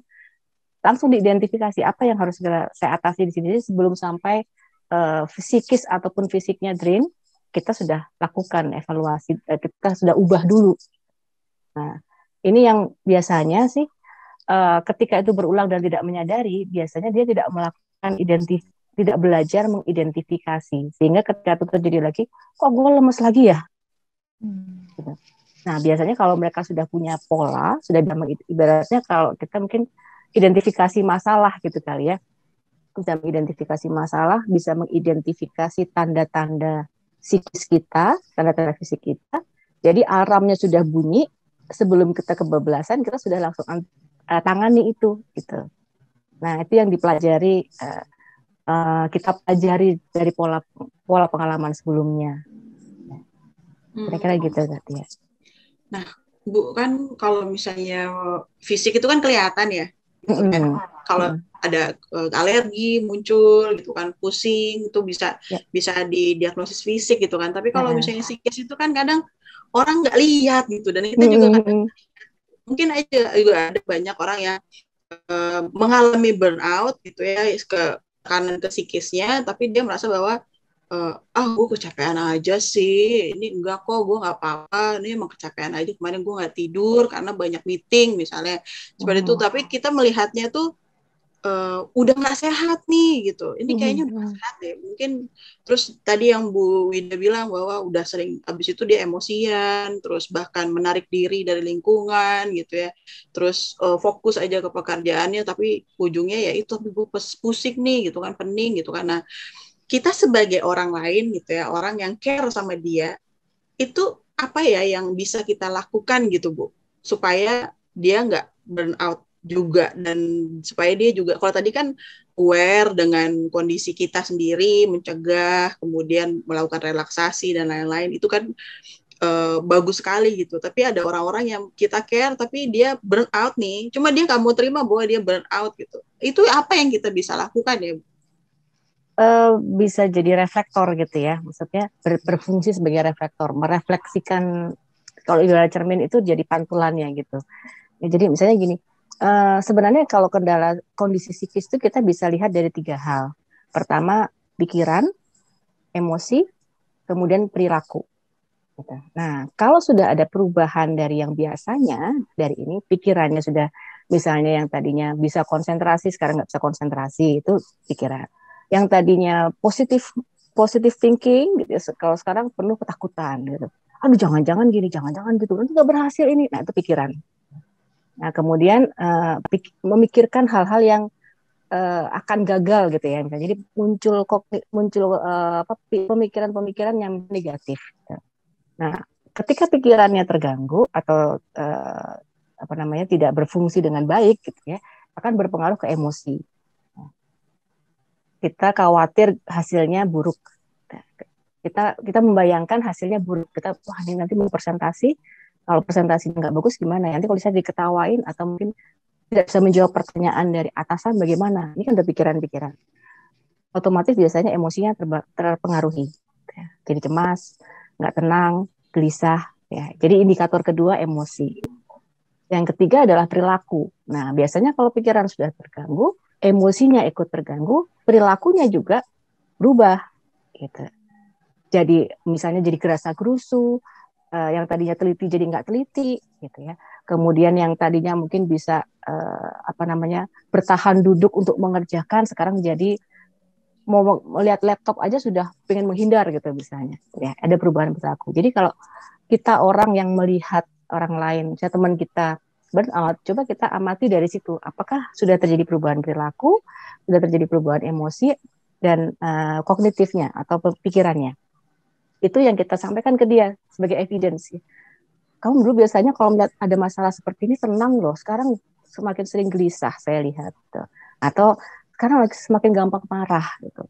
langsung diidentifikasi apa yang harus saya atasi di sini. Jadi sebelum sampai psikis ataupun fisiknya drain, kita sudah lakukan evaluasi, kita sudah ubah dulu. Nah, ini yang biasanya sih ketika itu berulang dan tidak menyadari, biasanya dia tidak melakukan tidak belajar mengidentifikasi, sehingga ketika itu terjadi lagi, kok gue lemes lagi ya? Nah, biasanya kalau mereka sudah punya pola, sudah ibaratnya kalau kita mungkin identifikasi masalah gitu kali ya, bisa mengidentifikasi masalah, bisa mengidentifikasi tanda-tanda psikis kita, tanda-tanda fisik kita. Jadi alarmnya sudah bunyi, sebelum kita kebablasan kita sudah langsung tangani itu gitu. Nah itu yang dipelajari, kita pelajari dari pola pengalaman sebelumnya. Kira-kira gitu berarti ya. Nah Bu, kan kalau misalnya fisik itu kan kelihatan ya gitu kan. Kalau ada alergi muncul gitu kan, pusing itu bisa didiagnosis fisik gitu kan. Tapi kalau misalnya psikis itu kan kadang orang nggak lihat gitu, dan itu juga kadang mungkin aja juga ada banyak orang yang mengalami burnout gitu ya, ke kanan ke psikisnya, tapi dia merasa bahwa gue kecapean aja sih, ini enggak kok, gue nggak apa-apa, ini emang kecapean aja, kemarin gue nggak tidur karena banyak meeting misalnya seperti itu. Tapi kita melihatnya tuh udah nggak sehat nih gitu, ini kayaknya udah nggak sehat deh mungkin. Terus tadi yang Bu Wida bilang bahwa udah sering abis itu dia emosian, terus bahkan menarik diri dari lingkungan gitu ya, terus fokus aja ke pekerjaannya, tapi ujungnya ya itu, tapi gue pusing nih gitu kan, pening gitu kan. Nah kita sebagai orang lain gitu ya, orang yang care sama dia, itu apa ya yang bisa kita lakukan gitu Bu, supaya dia nggak burn out juga, dan supaya dia juga, kalau tadi kan aware dengan kondisi kita sendiri, mencegah, kemudian melakukan relaksasi dan lain-lain, itu kan bagus sekali gitu. Tapi ada orang-orang yang kita care tapi dia burn out nih, cuma dia nggak mau terima bahwa dia burn out gitu. Itu apa yang kita bisa lakukan ya? Bisa jadi reflektor gitu ya, maksudnya berfungsi sebagai reflektor, merefleksikan. Kalau ibarat cermin itu jadi pantulannya gitu ya. Jadi misalnya gini, sebenarnya kalau kendala kondisi psikis itu kita bisa lihat dari 3 hal. Pertama, pikiran, emosi, kemudian perilaku. Gitu. Nah, kalau sudah ada perubahan dari yang biasanya, dari ini pikirannya sudah, misalnya yang tadinya bisa konsentrasi, sekarang nggak bisa konsentrasi, itu pikiran. Yang tadinya positif thinking, gitu, kalau sekarang penuh ketakutan, gitu. Aduh, jangan-jangan gini, jangan-jangan gitu, nanti nggak berhasil ini. Nah, itu pikiran. Nah, kemudian memikirkan hal-hal yang akan gagal gitu ya. Jadi muncul pemikiran-pemikiran yang negatif. Nah, ketika pikirannya terganggu atau tidak berfungsi dengan baik gitu ya, akan berpengaruh ke emosi. Kita khawatir hasilnya buruk. Kita membayangkan hasilnya buruk. Kita wah ini nanti mau presentasi, kalau presentasinya nggak bagus gimana? Nanti kalau saya diketawain atau mungkin tidak bisa menjawab pertanyaan dari atasan bagaimana? Ini kan udah pikiran-pikiran. Otomatis biasanya emosinya terpengaruhi. Jadi cemas, nggak tenang, gelisah. Ya. Jadi indikator kedua emosi. Yang ketiga adalah perilaku. Nah, biasanya kalau pikiran sudah terganggu, emosinya ikut terganggu, perilakunya juga berubah. Gitu. Jadi misalnya jadi gerasa-gerusu, yang tadinya teliti jadi nggak teliti, gitu ya. Kemudian yang tadinya mungkin bisa bertahan duduk untuk mengerjakan, sekarang jadi mau melihat laptop aja sudah pengen menghindar gitu misalnya. Ya, ada perubahan perilaku. Jadi kalau kita orang yang melihat orang lain, misalnya teman kita burnout, coba kita amati dari situ. Apakah sudah terjadi perubahan perilaku, sudah terjadi perubahan emosi dan kognitifnya atau pikirannya. Itu yang kita sampaikan ke dia sebagai evidence. Kamu dulu biasanya kalau melihat ada masalah seperti ini tenang loh, sekarang semakin sering gelisah saya lihat. Atau sekarang lagi semakin gampang marah gitu.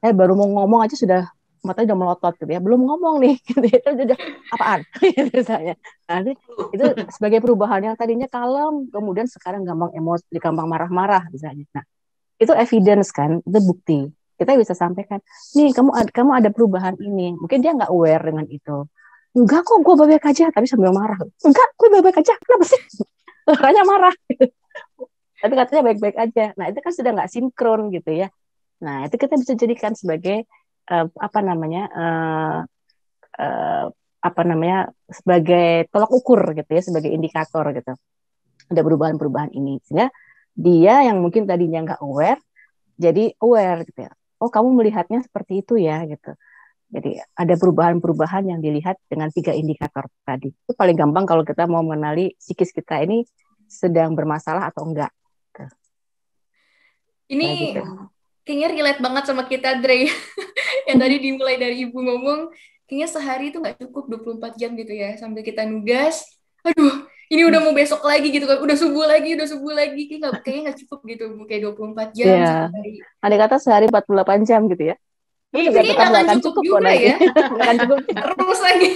Saya baru mau ngomong aja sudah matanya udah melotot gitu ya, belum ngomong nih gitu ya, udah apaan misalnya. Nanti itu sebagai perubahan yang tadinya kalem, kemudian sekarang gampang emosi, gampang marah-marah misalnya. Nah, itu evidence kan, itu bukti. Kita bisa sampaikan, nih kamu ada perubahan ini. Mungkin dia nggak aware dengan itu. Enggak kok, gue baik aja, tapi sambil marah. Enggak, gue baik aja, kenapa sih? Orangnya marah. Tapi katanya baik-baik aja. Nah, itu kan sudah nggak sinkron gitu ya. Nah, itu kita bisa jadikan sebagai sebagai tolak ukur gitu ya, sebagai indikator gitu. Ada perubahan-perubahan ini. Sehingga dia yang mungkin tadinya nggak aware, jadi aware gitu ya. Oh, kamu melihatnya seperti itu ya gitu. Jadi ada perubahan-perubahan yang dilihat dengan 3 indikator tadi. Itu paling gampang kalau kita mau mengenali psikis kita ini sedang bermasalah atau enggak. Ini gitu. Kayaknya relate banget sama kita, Dre. Yang tadi dimulai dari Ibu ngomong, kayaknya sehari itu nggak cukup 24 jam gitu ya, sambil kita nugas. Aduh, ini udah mau besok lagi gitu kan, udah subuh lagi. Kayaknya nggak cukup gitu, kayak 24 jam Yeah. sehari. Ada kata sehari 48 jam gitu ya. Iya, kayaknya nggak akan cukup juga ya. Nggak akan cukup. Terus lagi.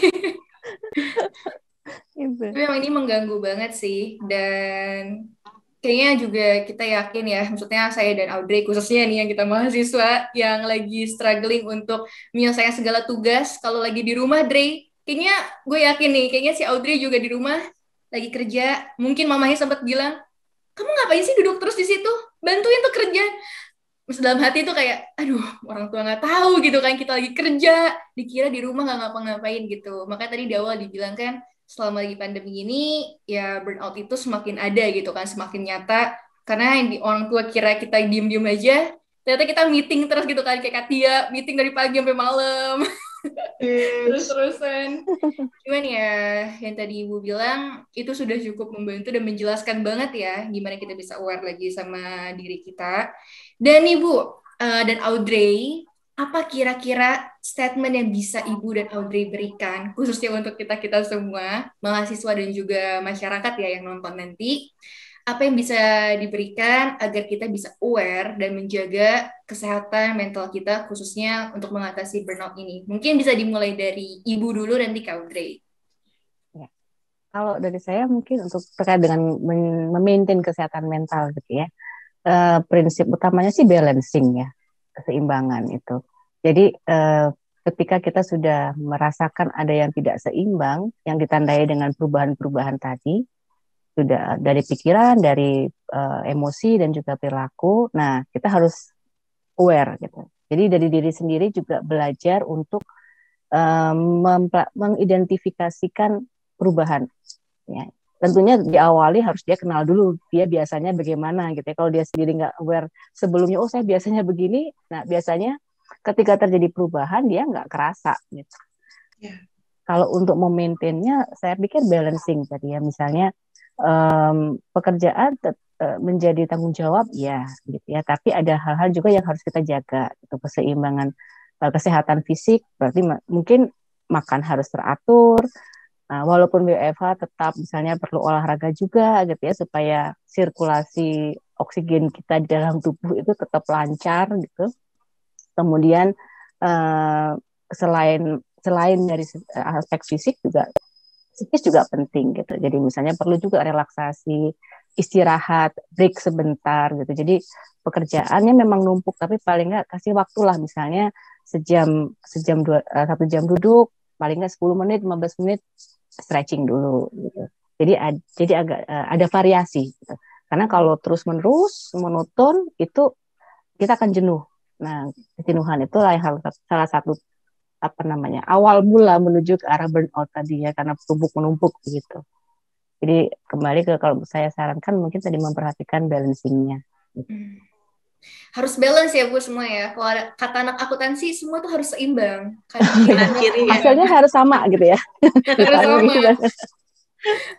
Gitu. Tapi memang ini mengganggu banget sih. Dan kayaknya juga kita yakin ya, maksudnya saya dan Audrey khususnya nih yang kita mahasiswa yang lagi struggling untuk menyelesaikan segala tugas kalau lagi di rumah, Dre. Kayaknya gue yakin nih, kayaknya si Audrey juga di rumah lagi kerja. Mungkin mamanya sempat bilang, kamu ngapain sih duduk terus di situ? Bantuin tuh kerja. Terus dalam hati tuh kayak, aduh, orang tua nggak tahu gitu kan, kita lagi kerja, dikira di rumah nggak ngapa-ngapain gitu. Makanya tadi di awal dibilang kan, selama lagi pandemi ini, ya burnout itu semakin ada gitu kan, semakin nyata. Karena yang orang tua kira kita diem-diem aja, ternyata kita meeting terus gitu kan, kayak Katia, meeting dari pagi sampai malam. Terus-terusan. Cuman ya, yang tadi Ibu bilang, itu sudah cukup membantu dan menjelaskan banget ya, gimana kita bisa aware lagi sama diri kita. Dan Ibu dan Audrey, apa kira-kira statement yang bisa Ibu dan Audrey berikan, khususnya untuk kita-kita semua, mahasiswa dan juga masyarakat ya yang nonton nanti, apa yang bisa diberikan agar kita bisa aware dan menjaga kesehatan mental kita, khususnya untuk mengatasi burnout ini? Mungkin bisa dimulai dari Ibu dulu, nanti ke Audrey. Ya. Kalau dari saya mungkin untuk terkait dengan memaintain kesehatan mental gitu ya, prinsip utamanya sih balancing ya, keseimbangan itu. Jadi ketika kita sudah merasakan ada yang tidak seimbang, yang ditandai dengan perubahan-perubahan tadi, sudah dari pikiran, dari emosi dan juga perilaku. Nah, kita harus aware gitu. Jadi dari diri sendiri juga belajar untuk mengidentifikasikan perubahan. Ya. Tentunya diawali harus dia kenal dulu dia biasanya bagaimana gitu ya. Kalau dia sendiri nggak aware sebelumnya, oh saya biasanya begini, nah biasanya ketika terjadi perubahan dia nggak kerasa gitu. Yeah. Kalau untuk memaintainnya, saya pikir balancing tadi ya, misalnya pekerjaan menjadi tanggung jawab ya, gitu ya. Tapi ada hal-hal juga yang harus kita jaga, gitu. Keseimbangan kesehatan fisik, berarti mungkin makan harus teratur. Walaupun WFH tetap misalnya perlu olahraga juga, gitu ya, supaya sirkulasi oksigen kita di dalam tubuh itu tetap lancar, gitu. Kemudian selain dari aspek fisik juga psikis juga penting gitu. Jadi misalnya perlu juga relaksasi, istirahat, break sebentar gitu. Jadi pekerjaannya memang numpuk tapi paling nggak kasih waktu lah, misalnya sejam 1 jam duduk, paling nggak 10 menit 15 menit stretching dulu gitu. Jadi agak ada variasi gitu. Karena kalau terus-menerus monoton itu kita akan jenuh. Nah, kejenuhan itu salah satu awal mula menuju ke arah burnout tadi ya, karena menumpuk gitu. Jadi kembali ke, kalau saya sarankan mungkin tadi memperhatikan balancingnya. Harus balance ya Bu semua ya. Kalau ada kata anak akuntansi semua tuh harus seimbang. Hasilnya harus sama gitu ya. Harus sama.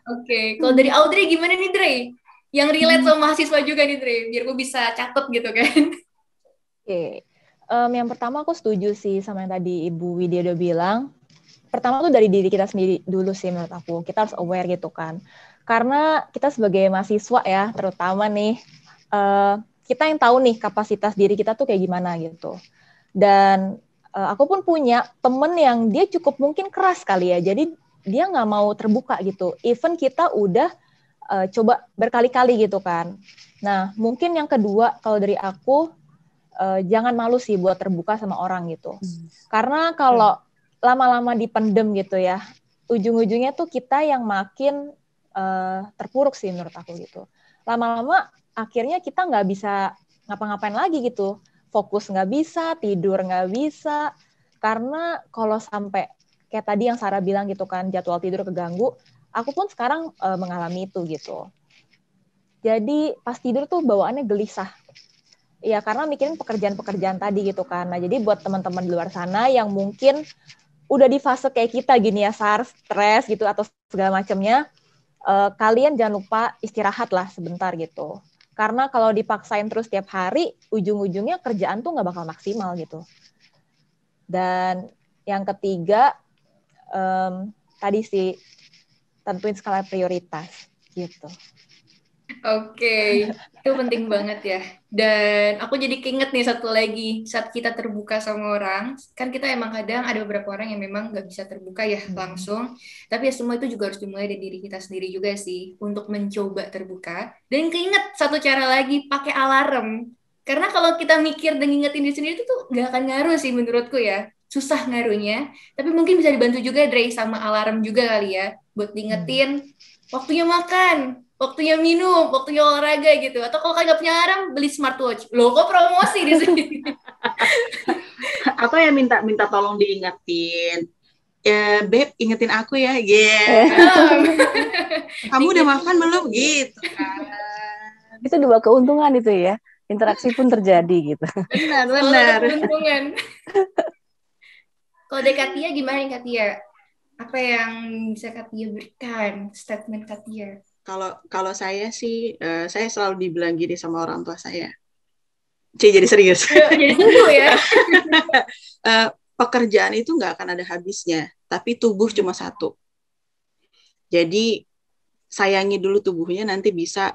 Oke, kalau dari Audrey gimana nih Dre? Yang relate sama mahasiswa juga nih Dre, biar gue bisa catet gitu kan. Oke. Yang pertama aku setuju sih sama yang tadi Ibu Widya udah bilang. Pertama tuh dari diri kita sendiri dulu sih menurut aku. Kita harus aware gitu kan. Karena kita sebagai mahasiswa ya, terutama nih, kita yang tahu nih kapasitas diri kita tuh kayak gimana gitu. Dan aku pun punya temen yang dia cukup mungkin keras kali ya. Jadi dia nggak mau terbuka gitu. Even kita udah coba berkali-kali gitu kan. Nah, mungkin yang kedua kalau dari aku, jangan malu sih buat terbuka sama orang gitu. Karena kalau lama-lama dipendem gitu ya, ujung-ujungnya tuh kita yang makin terpuruk sih menurut aku gitu. Lama-lama akhirnya kita nggak bisa ngapa-ngapain lagi gitu. Fokus nggak bisa, tidur nggak bisa. Karena kalau sampai kayak tadi yang Sarah bilang gitu kan, jadwal tidur keganggu, aku pun sekarang mengalami itu gitu. Jadi pas tidur tuh bawaannya gelisah. Ya karena mikirin pekerjaan-pekerjaan tadi gitu kan. Nah jadi buat teman-teman di luar sana yang mungkin udah di fase kayak kita gini ya, stres gitu atau segala macamnya, kalian jangan lupa istirahat lah sebentar gitu. Karena kalau dipaksain terus tiap hari, ujung-ujungnya kerjaan tuh nggak bakal maksimal gitu. Dan yang ketiga, tadi sih tentuin skala prioritas gitu. Oke, itu penting banget ya. Dan aku jadi keinget nih satu lagi, saat kita terbuka sama orang, kan kita emang kadang ada beberapa orang yang memang nggak bisa terbuka ya langsung, tapi ya semua itu juga harus dimulai dari diri kita sendiri juga sih, untuk mencoba terbuka. Dan keinget satu cara lagi, pakai alarm. Karena kalau kita mikir dan ngingetin diri sendiri itu tuh nggak akan ngaruh sih menurutku ya. Susah ngaruhnya, tapi mungkin bisa dibantu juga Dre sama alarm juga kali ya, buat diingetin waktunya makan, waktunya minum, waktunya olahraga gitu. Atau kalau kalian nggak punya alarm, beli smartwatch. Loh, kok promosi di sini? Atau ya minta tolong diingetin. Ya, Beb, ingetin aku ya. Yeah. Kamu udah makan belum? Gitu kan. Itu dua keuntungan itu ya. Interaksi pun terjadi gitu. Benar. Keuntungan. Kalau dari Katia gimana nih Katia? Apa yang bisa Katia berikan? Statement Katia. Kalau saya sih, saya selalu dibilang gini sama orang tua saya. Jadi serius. Jadi seru ya. Pekerjaan itu nggak akan ada habisnya, tapi tubuh cuma satu. Jadi sayangi dulu tubuhnya, nanti bisa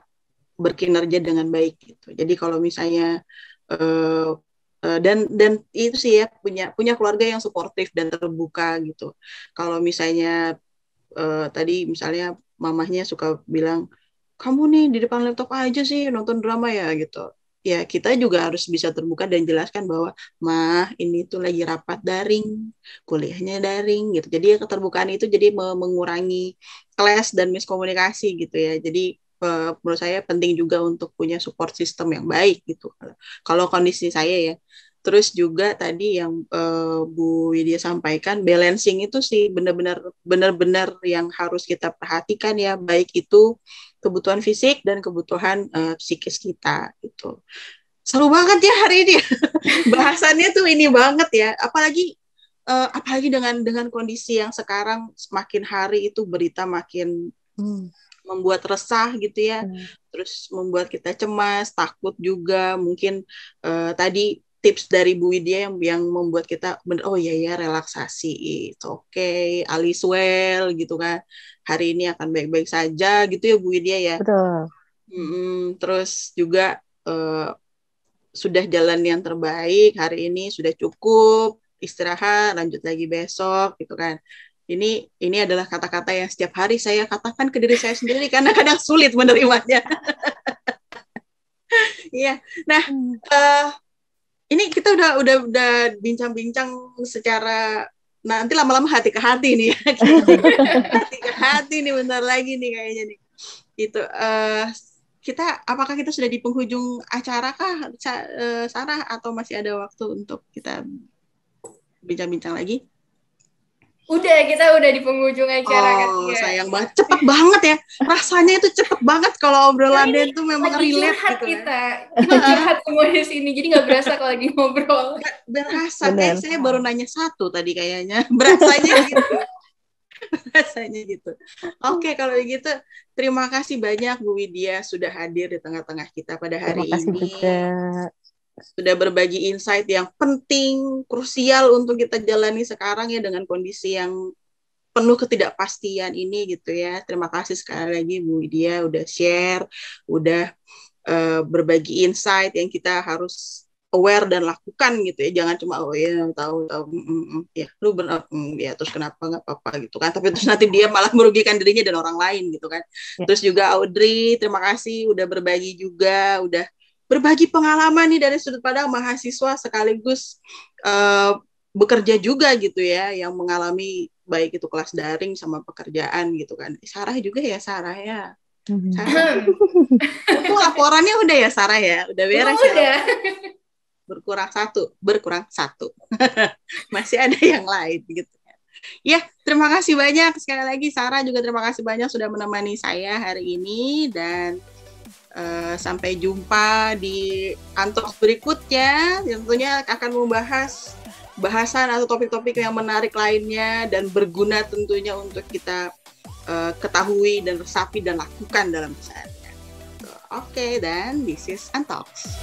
berkinerja dengan baik gitu. Jadi kalau misalnya dan itu sih ya, punya keluarga yang suportif dan terbuka gitu. Kalau misalnya tadi misalnya mamahnya suka bilang, kamu nih di depan laptop aja sih nonton drama ya gitu. Ya kita juga harus bisa terbuka dan jelaskan bahwa mah ini tuh lagi rapat daring, kuliahnya daring gitu. Jadi keterbukaan itu jadi mengurangi clash dan miskomunikasi gitu ya. Jadi menurut saya penting juga untuk punya support system yang baik gitu. Kalau kondisi saya ya. Terus juga tadi yang Bu Widya sampaikan, balancing itu sih benar-benar yang harus kita perhatikan ya, baik itu kebutuhan fisik dan kebutuhan psikis kita gitu. Seru banget ya hari ini. Bahasannya tuh ini banget ya, apalagi dengan kondisi yang sekarang semakin hari itu berita makin membuat resah gitu ya, terus membuat kita cemas, takut juga. Mungkin tadi tips dari Bu Widya yang membuat kita oh iya ya, relaksasi, it's okay, all is well gitu kan, hari ini akan baik-baik saja gitu ya Bu Widya ya. Betul. Terus juga sudah jalan yang terbaik hari ini, sudah cukup istirahat, lanjut lagi besok gitu kan. Ini adalah kata-kata yang setiap hari saya katakan ke diri saya sendiri karena kadang sulit menerimanya. Iya. Nah, ini kita udah bincang-bincang secara, nanti lama-lama hati ke hati nih ya. Hati ke hati nih, bentar lagi nih kayaknya nih. Itu apakah kita sudah di penghujung acara kah, Sarah, atau masih ada waktu untuk kita bincang-bincang lagi? Kita udah di penghujung acara kan. Sayang banget, cepet banget ya. Rasanya itu cepet banget kalau obrolannya itu memang relate gitu kita curhat semua di sini, jadi nggak berasa kalau lagi ngobrol. Berasa, saya baru nanya satu tadi kayaknya. Berasanya gitu. Rasanya gitu. Oke, kalau begitu terima kasih banyak Bu Widya sudah hadir di tengah-tengah kita pada hari ini. Terima kasih juga. Sudah berbagi insight yang penting, krusial untuk kita jalani sekarang ya, dengan kondisi yang penuh ketidakpastian ini gitu ya. Terima kasih sekali lagi Bu Widya udah share, udah berbagi insight yang kita harus aware dan lakukan gitu ya. Jangan cuma tahu ya lu benar ya, terus kenapa nggak apa-apa gitu kan, tapi terus nanti dia malah merugikan dirinya dan orang lain gitu kan. Terus juga Audrey, terima kasih udah berbagi juga, udah berbagi pengalaman nih dari sudut pandang mahasiswa sekaligus bekerja juga gitu ya, yang mengalami baik itu kelas daring sama pekerjaan gitu kan. Sarah juga ya, Sarah ya. Sarah. Itu laporannya udah ya, Sarah ya, udah beres ya. Berkurang satu. Masih ada yang lain gitu. Ya, terima kasih banyak sekali lagi Sarah, juga terima kasih banyak sudah menemani saya hari ini, dan sampai jumpa di kantor berikutnya yang tentunya akan membahas bahasan atau topik-topik yang menarik lainnya dan berguna tentunya untuk kita ketahui dan resapi dan lakukan dalam keseharian. Oke, dan this is Antalks.